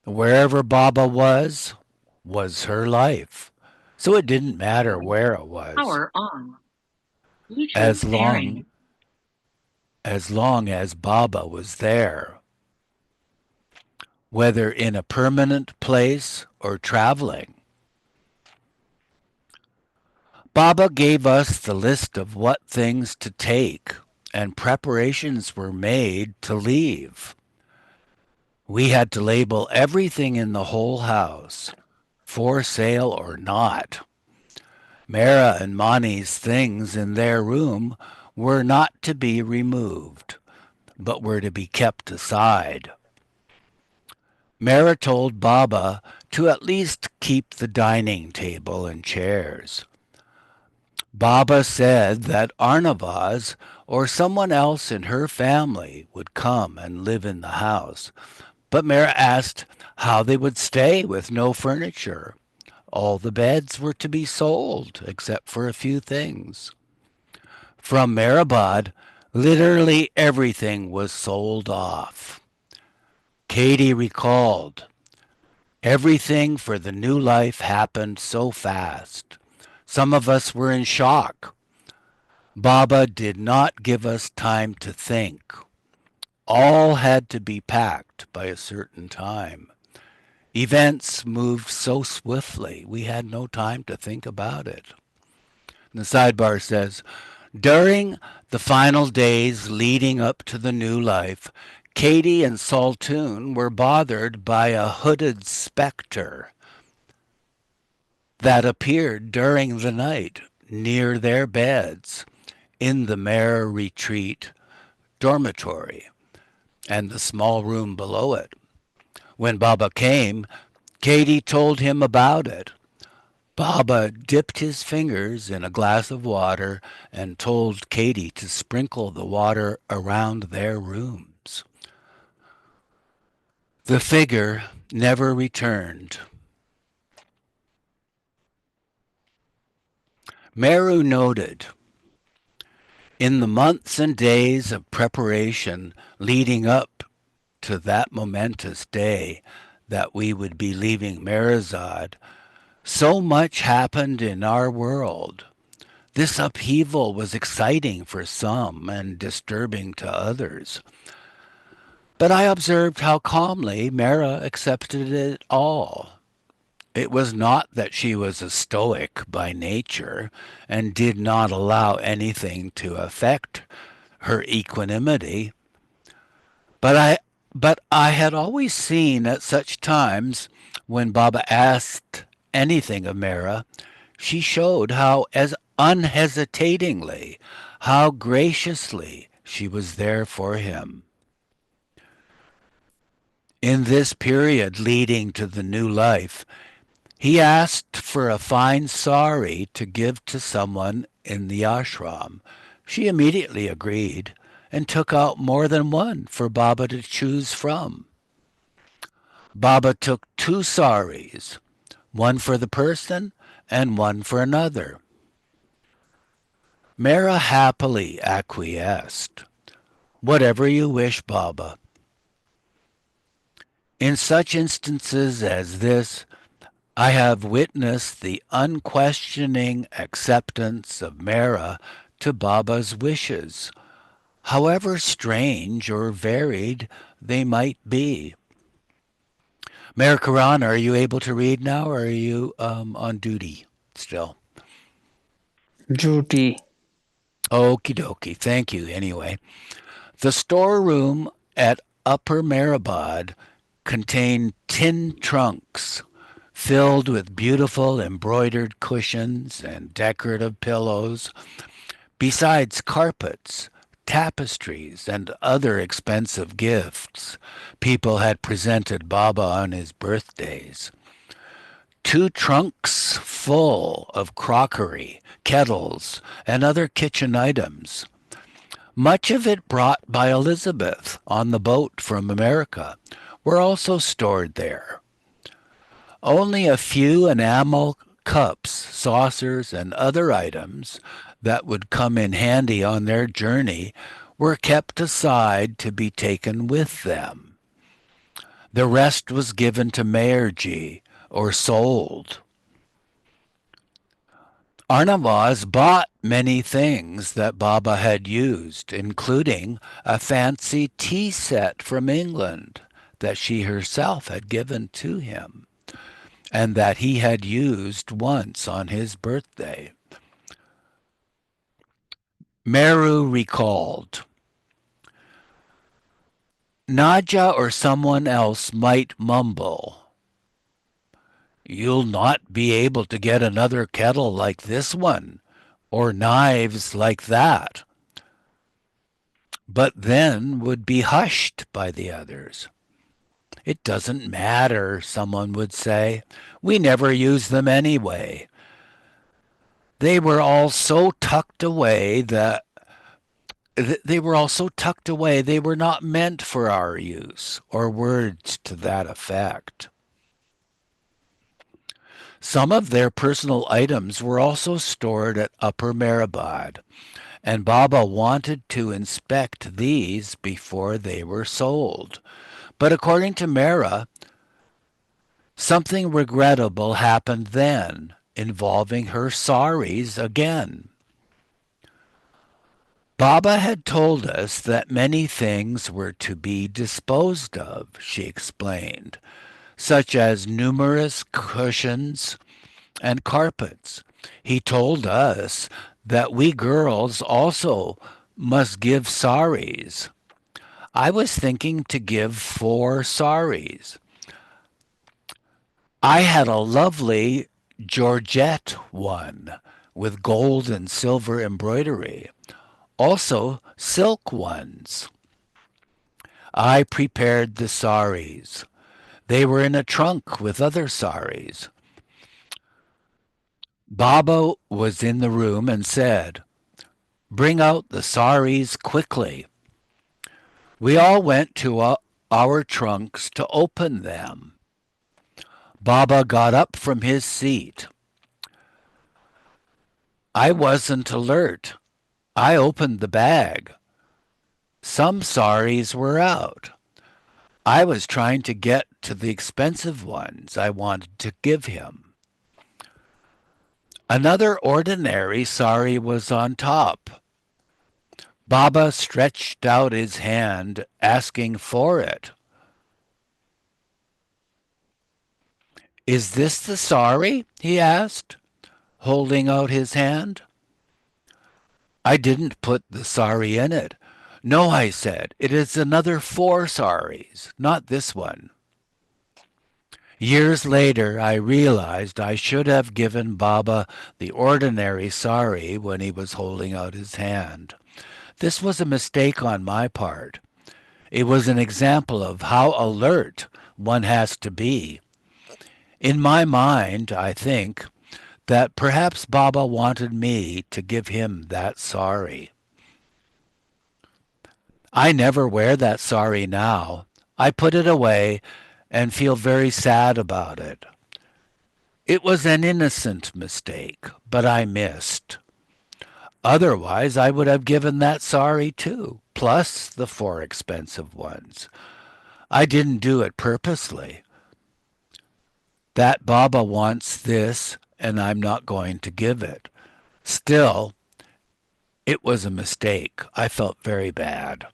[SPEAKER 1] Wherever Baba was her life. So it didn't matter where it was,
[SPEAKER 3] Power on. Bluetooth
[SPEAKER 1] as long
[SPEAKER 3] pairing.
[SPEAKER 1] as long as Baba was there. whether in a permanent place or traveling. Baba gave us the list of what things to take, and preparations were made to leave. We had to label everything in the whole house, for sale or not. Mara and Mani's things in their room were not to be removed, but were to be kept aside. Mara told Baba to at least keep the dining table and chairs. Baba said that Arnavaz or someone else in her family would come and live in the house, but Mara asked how they would stay with no furniture. All the beds were to be sold, except for a few things. From Meherabad, literally everything was sold off. Katie recalled, everything for the new life happened so fast. Some of us were in shock. Baba did not give us time to think. All had to be packed by a certain time. Events moved so swiftly, we had no time to think about it. And the sidebar says, during the final days leading up to the new life, Katie and Saltoon were bothered by a hooded specter that appeared during the night near their beds in the Mare Retreat dormitory and the small room below it. When Baba came, Katie told him about it. Baba dipped his fingers in a glass of water and told Katie to sprinkle the water around their rooms. The figure never returned. Meru noted, in the months and days of preparation leading up to that momentous day that we would be leaving Merazad, so much happened in our world. This upheaval was exciting for some and disturbing to others. But I observed how calmly Mara accepted it all. It was not that she was a stoic by nature and did not allow anything to affect her equanimity, but I had always seen at such times when Baba asked anything of Mara, she showed how as unhesitatingly, how graciously she was there for him. In this period leading to the new life, he asked for a fine sari to give to someone in the ashram. She immediately agreed and took out more than one for Baba to choose from. Baba took two saris, one for the person and one for another. Mara happily acquiesced. Whatever you wish, Baba. In such instances as this, I have witnessed the unquestioning acceptance of Mara to Baba's wishes, however strange or varied they might be. Mayor Karan, are you able to read now, or are you on duty still?
[SPEAKER 2] Duty.
[SPEAKER 1] Okie dokie. Thank you, anyway. The storeroom at Upper Meherabad contained tin trunks filled with beautiful embroidered cushions and decorative pillows, besides carpets, tapestries, and other expensive gifts people had presented Baba on his birthdays. Two trunks full of crockery, kettles, and other kitchen items, much of it brought by Elizabeth on the boat from America, were also stored there. Only a few enamel cups, saucers, and other items that would come in handy on their journey were kept aside to be taken with them. The rest was given to Mayerji or sold. Arnavaz bought many things that Baba had used, including a fancy tea set from England that she herself had given to him and that he had used once on his birthday. Meru recalled, Nadja or someone else might mumble, You'll not be able to get another kettle like this one, or knives like that, but then would be hushed by the others. It doesn't matter, someone would say. We never use them anyway. They were all so tucked away that they were all so tucked away they were not meant for our use, or words to that effect. Some of their personal items were also stored at Upper Mehrabad, and Baba wanted to inspect these before they were sold. But according to Mehra, something regrettable happened then, involving her saris again. Baba had told us that many things were to be disposed of, she explained, such as numerous cushions and carpets. He told us that we girls also must give saris. I was thinking to give 4 saris. I had a lovely Georgette one with gold and silver embroidery, also silk ones. I prepared the saris. They were in a trunk with other saris. Baba was in the room and said, Bring out the saris quickly. We all went to our trunks to open them. Baba got up from his seat. I wasn't alert. I opened the bag. Some saris were out. I was trying to get to the expensive ones I wanted to give him. Another ordinary sari was on top. Baba stretched out his hand, asking for it. Is this the sari? He asked, holding out his hand. I didn't put the sari in it. No, I said, it is another 4 saris, not this one. Years later, I realized I should have given Baba the ordinary sari when he was holding out his hand. This was a mistake on my part. It was an example of how alert one has to be. In my mind, I think that perhaps Baba wanted me to give him that sari. I never wear that sari now. I put it away and feel very sad about it. It was an innocent mistake, but I missed. Otherwise, I would have given that sari too, plus the 4 expensive ones. I didn't do it purposely. That Baba wants this, and I'm not going to give it. Still, it was a mistake. I felt very bad.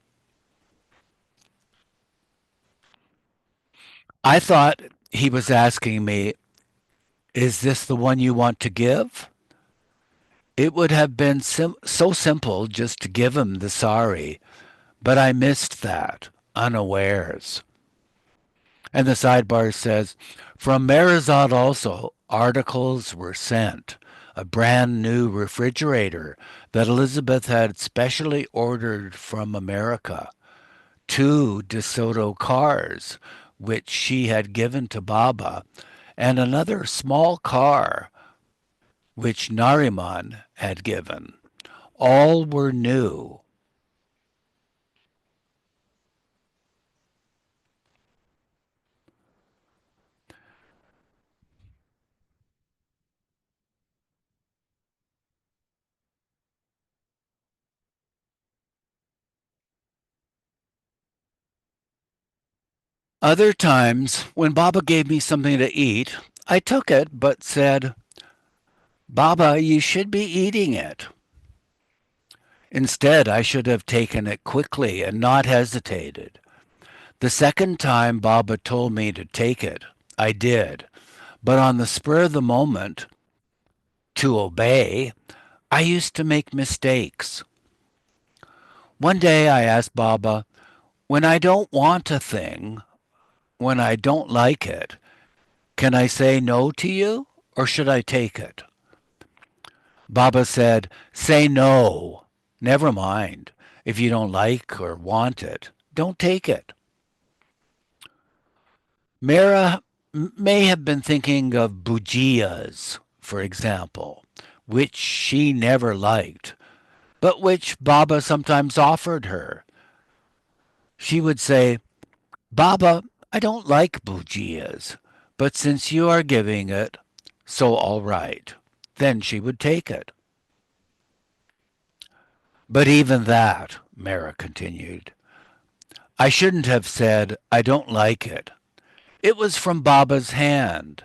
[SPEAKER 1] I thought he was asking me, Is this the one you want to give? It would have been so simple just to give him the sari, but I missed that, unawares. And the sidebar says, From Marizot also, articles were sent. A brand new refrigerator that Elizabeth had specially ordered from America. 2 DeSoto cars, which she had given to Baba, and another small car, which Nariman had given. All were new. Other times, when Baba gave me something to eat, I took it but said, Baba, you should be eating it. Instead, I should have taken it quickly and not hesitated. The second time Baba told me to take it, I did. But on the spur of the moment, to obey, I used to make mistakes. One day I asked Baba, when I don't want a thing, when I don't like it, can I say no to you or should I take it? Baba said, say no. Never mind. If you don't like or want it, don't take it. Mera may have been thinking of bujiyas, for example, which she never liked, but which Baba sometimes offered her. She would say, Baba, I don't like bujiyas, but since you are giving it, so all right. Then she would take it. But even that, Mara continued, I shouldn't have said, I don't like it. It was from Baba's hand.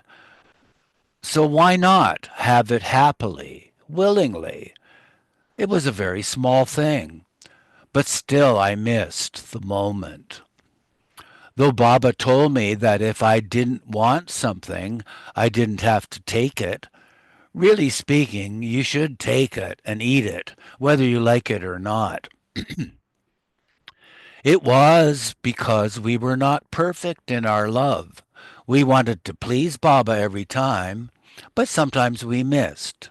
[SPEAKER 1] So why not have it happily, willingly? It was a very small thing, but still I missed the moment. Though Baba told me that if I didn't want something, I didn't have to take it. Really speaking, you should take it and eat it, whether you like it or not. It was because we were not perfect in our love. We wanted to please Baba every time, but sometimes we missed.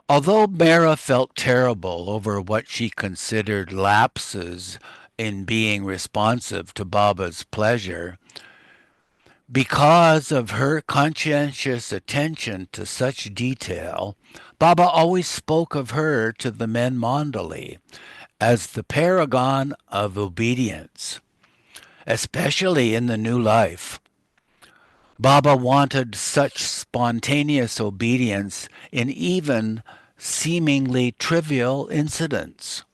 [SPEAKER 1] Although Mara felt terrible over what she considered lapses in being responsive to Baba's pleasure, because of her conscientious attention to such detail, Baba always spoke of her to the men Mandali as the paragon of obedience, especially in the new life. Baba wanted such spontaneous obedience in even seemingly trivial incidents.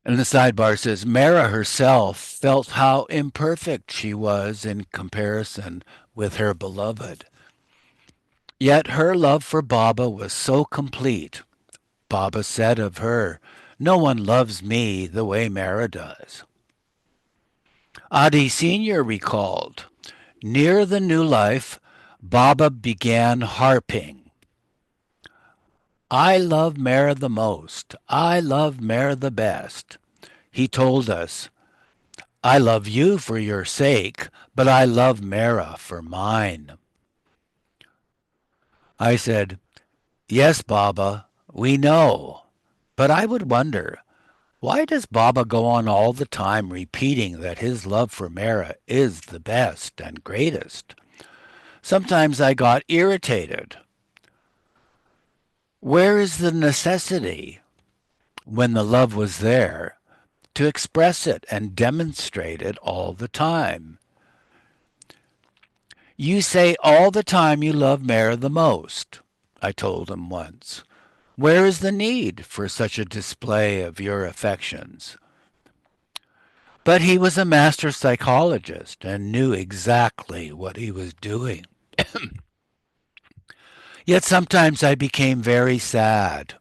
[SPEAKER 1] And the sidebar says Mara herself felt how imperfect she was in comparison with her beloved. Yet her love for Baba was so complete. Baba said of her, no one loves me the way Mara does. Adi Sr. recalled, near the new life, Baba began harping. I love Mara the most. I love Mara the best. He told us, I love you for your sake, but I love Mara for mine. I said, yes, Baba, we know. But I would wonder, why does Baba go on all the time repeating that his love for Mara is the best and greatest? Sometimes I got irritated. Where is the necessity, when the love was there, to express it and demonstrate it all the time? You say all the time you love Mara the most, I told him once. Where is the need for such a display of your affections? But he was a master psychologist and knew exactly what he was doing. Yet sometimes I became very sad.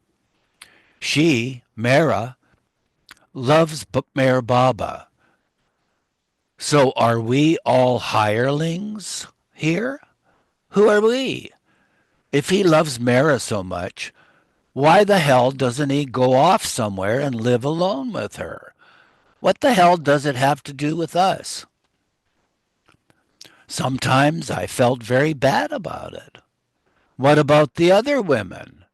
[SPEAKER 1] She, Mara, loves Mayor Baba. So are we all hirelings here? Who are we? If he loves Mara so much, why the hell doesn't he go off somewhere and live alone with her? What the hell does it have to do with us? Sometimes I felt very bad about it. What about the other women?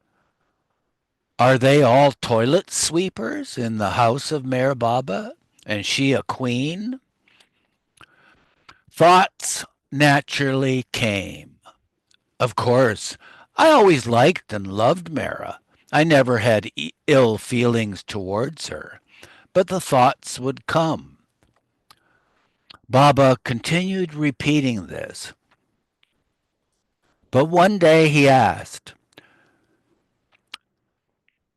[SPEAKER 1] Are they all toilet sweepers in the house of Mayor Baba? And she a queen? Thoughts naturally came. Of course, I always liked and loved Mara. I never had ill feelings towards her, but the thoughts would come. Baba continued repeating this. But one day he asked,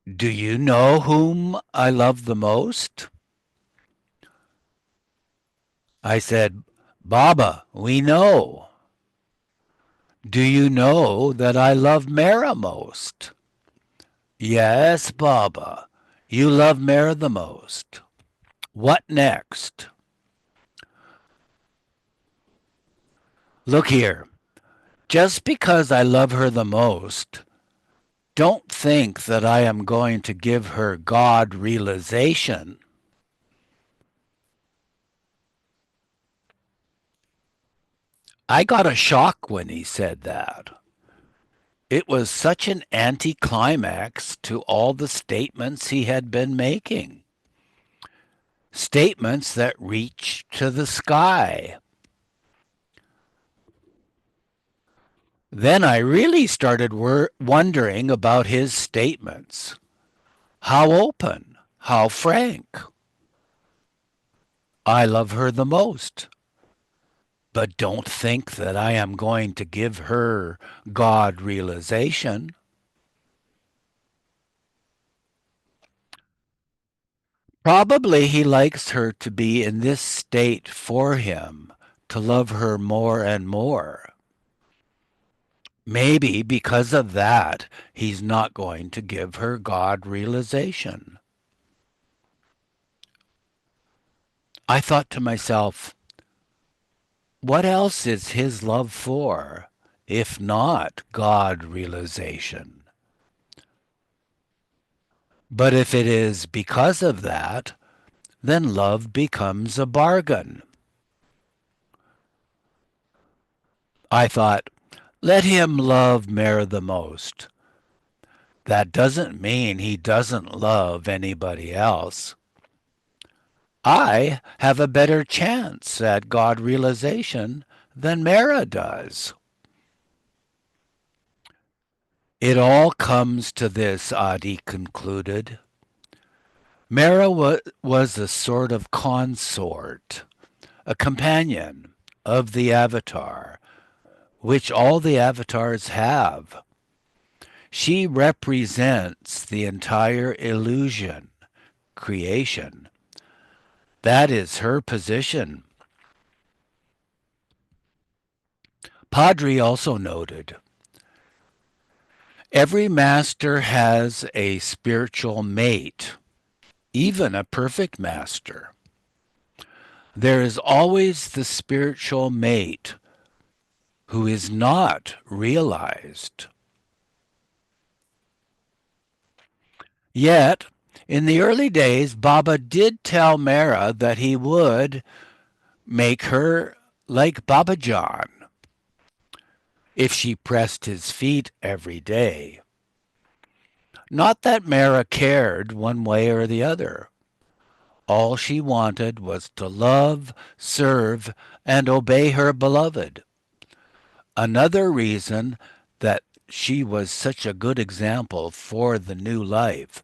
[SPEAKER 1] do you know whom I love the most? I said, Baba, we know. Do you know that I love Mehera most? Yes, Baba. You love Mehera the most. What next? Look here. Just because I love her the most, don't think that I am going to give her God realization. I got a shock when he said that. It was such an anticlimax to all the statements he had been making. Statements that reached to the sky. Then I really started wondering about his statements. How open, how frank. I love her the most. But don't think that I am going to give her God realization. Probably he likes her to be in this state for him, to love her more and more. Maybe because of that, he's not going to give her God realization. I thought to myself, what else is his love for, if not God realization? But if it is because of that, then love becomes a bargain. I thought, let him love Mare the most. That doesn't mean he doesn't love anybody else. I have a better chance at God realization than Mara does. It all comes to this, Adi concluded. Mara was a sort of consort, a companion of the Avatar, which all the avatars have. She represents the entire illusion, creation. That is her position. Padre also noted, every master has a spiritual mate, even a perfect master. There is always the spiritual mate who is not realized. Yet, in the early days, Baba did tell Mara that he would make her like Baba John if she pressed his feet every day. Not that Mara cared one way or the other. All she wanted was to love, serve, and obey her beloved. Another reason that she was such a good example for the new life,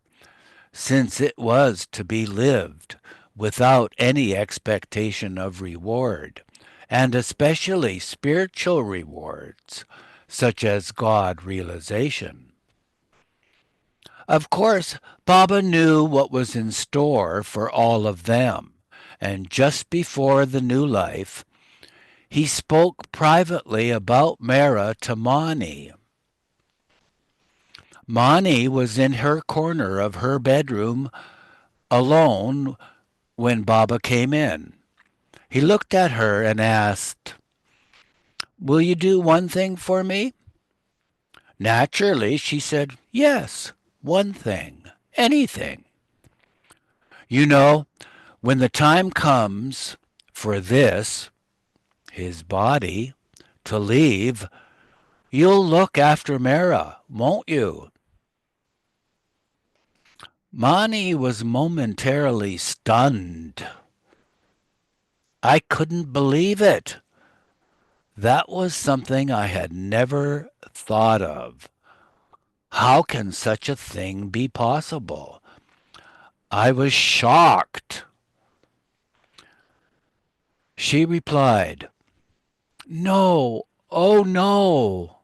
[SPEAKER 1] since it was to be lived without any expectation of reward, and especially spiritual rewards, such as God realization. Of course, Baba knew what was in store for all of them, and just before the new life, he spoke privately about Mara to Mani. Mani was in her corner of her bedroom alone when Baba came in. He looked at her and asked, will you do one thing for me? Naturally, she said, yes, one thing, anything. You know, when the time comes for this, his body, to leave, you'll look after Mara, won't you? Mani was momentarily stunned. I couldn't believe it. That was something I had never thought of. How can such a thing be possible? I was shocked. She replied, no, oh no.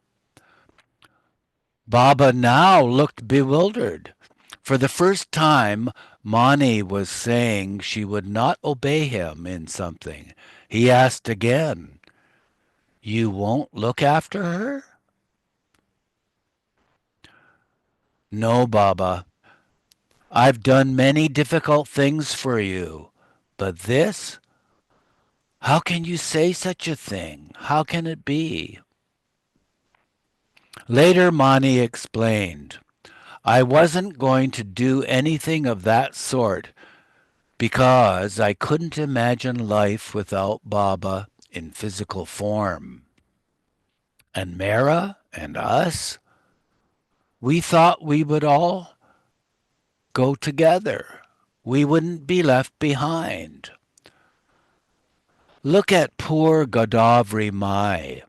[SPEAKER 1] Baba now looked bewildered. For the first time, Mani was saying she would not obey him in something. He asked again, You won't look after her? No, Baba. I've done many difficult things for you. But this? How can you say such a thing? How can it be? Later, Mani explained, I wasn't going to do anything of that sort because I couldn't imagine life without Baba in physical form. And Mara and us, we thought we would all go together. We wouldn't be left behind. Look at poor Godavari Mai.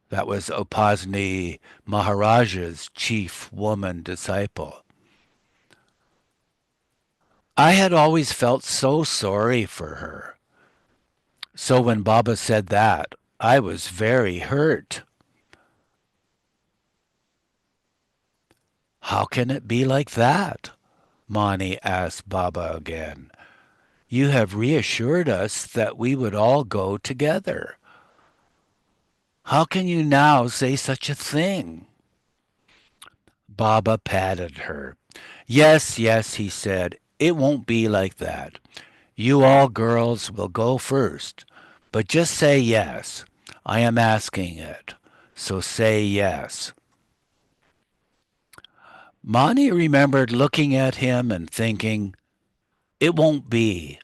[SPEAKER 1] That was Upasni Maharaja's chief woman disciple. I had always felt so sorry for her. So when Baba said that, I was very hurt. How can it be like that? Mani asked Baba again. You have reassured us that we would all go together. How can you now say such a thing? Baba patted her. Yes, yes, he said. It won't be like that. You all girls will go first. But just say yes. I am asking it. So say yes. Mani remembered looking at him and thinking, it won't be,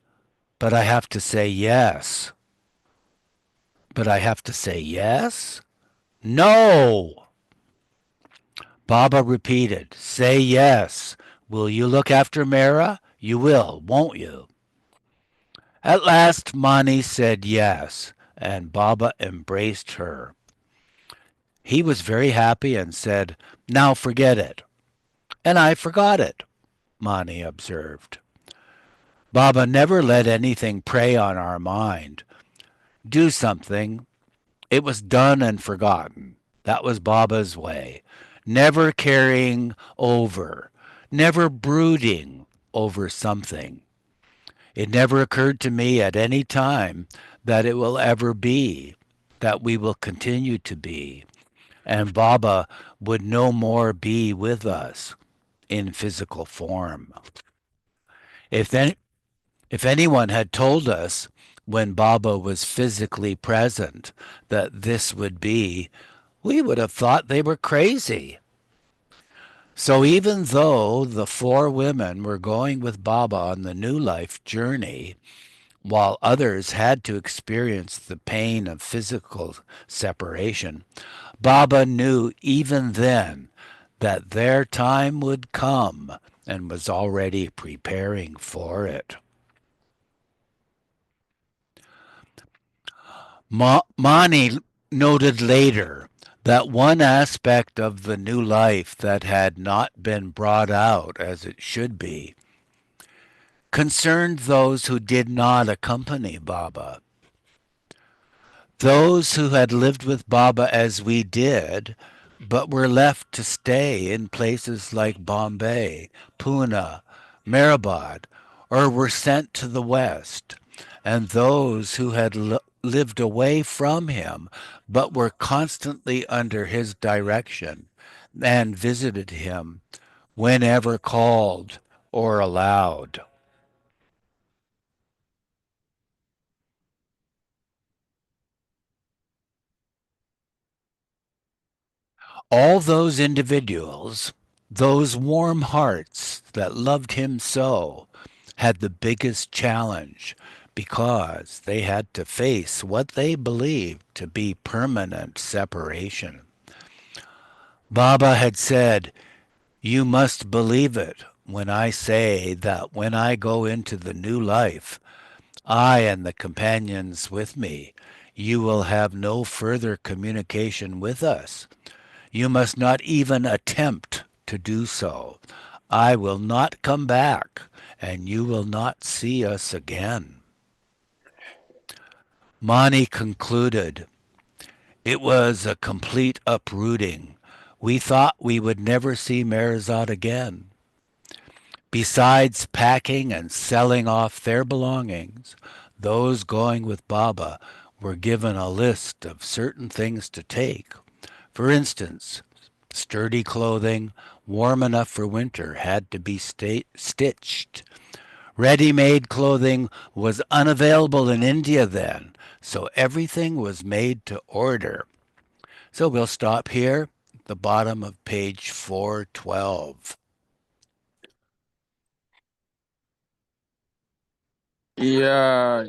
[SPEAKER 1] but I have to say yes. But I have to say yes? No! Baba repeated, say yes. Will you look after Mara? You will, won't you? At last, Mani said yes, and Baba embraced her. He was very happy and said, now forget it. And I forgot it, Mani observed. Baba never let anything prey on our mind. Do something. It was done and forgotten. That was Baba's way. Never carrying over, never brooding over something. It never occurred to me at any time that it will ever be, that we will continue to be, and Baba would no more be with us in physical form. If then If anyone had told us when Baba was physically present that this would be, we would have thought they were crazy. So even though the four women were going with Baba on the new life journey, while others had to experience the pain of physical separation, Baba knew even then that their time would come and was already preparing for it. Mani noted later that one aspect of the new life that had not been brought out as it should be concerned those who did not accompany Baba. Those who had lived with Baba as we did, but were left to stay in places like Bombay, Pune, Meherabad, or were sent to the West, and those who had lived away from him, but were constantly under his direction and visited him whenever called or allowed. All those individuals, those warm hearts that loved him so, had the biggest challenge because they had to face what they believed to be permanent separation. Baba had said, you must believe it when I say that when I go into the new life, I and the companions with me, you will have no further communication with us. You must not even attempt to do so. I will not come back, and you will not see us again. Mani concluded, it was a complete uprooting. We thought we would never see Meherzad again. Besides packing and selling off their belongings, those going with Baba were given a list of certain things to take. For instance, sturdy clothing, warm enough for winter, had to be stitched. Ready-made clothing was unavailable in India then, so everything was made to order. So we'll stop here at the bottom of page 412.
[SPEAKER 4] Yeah,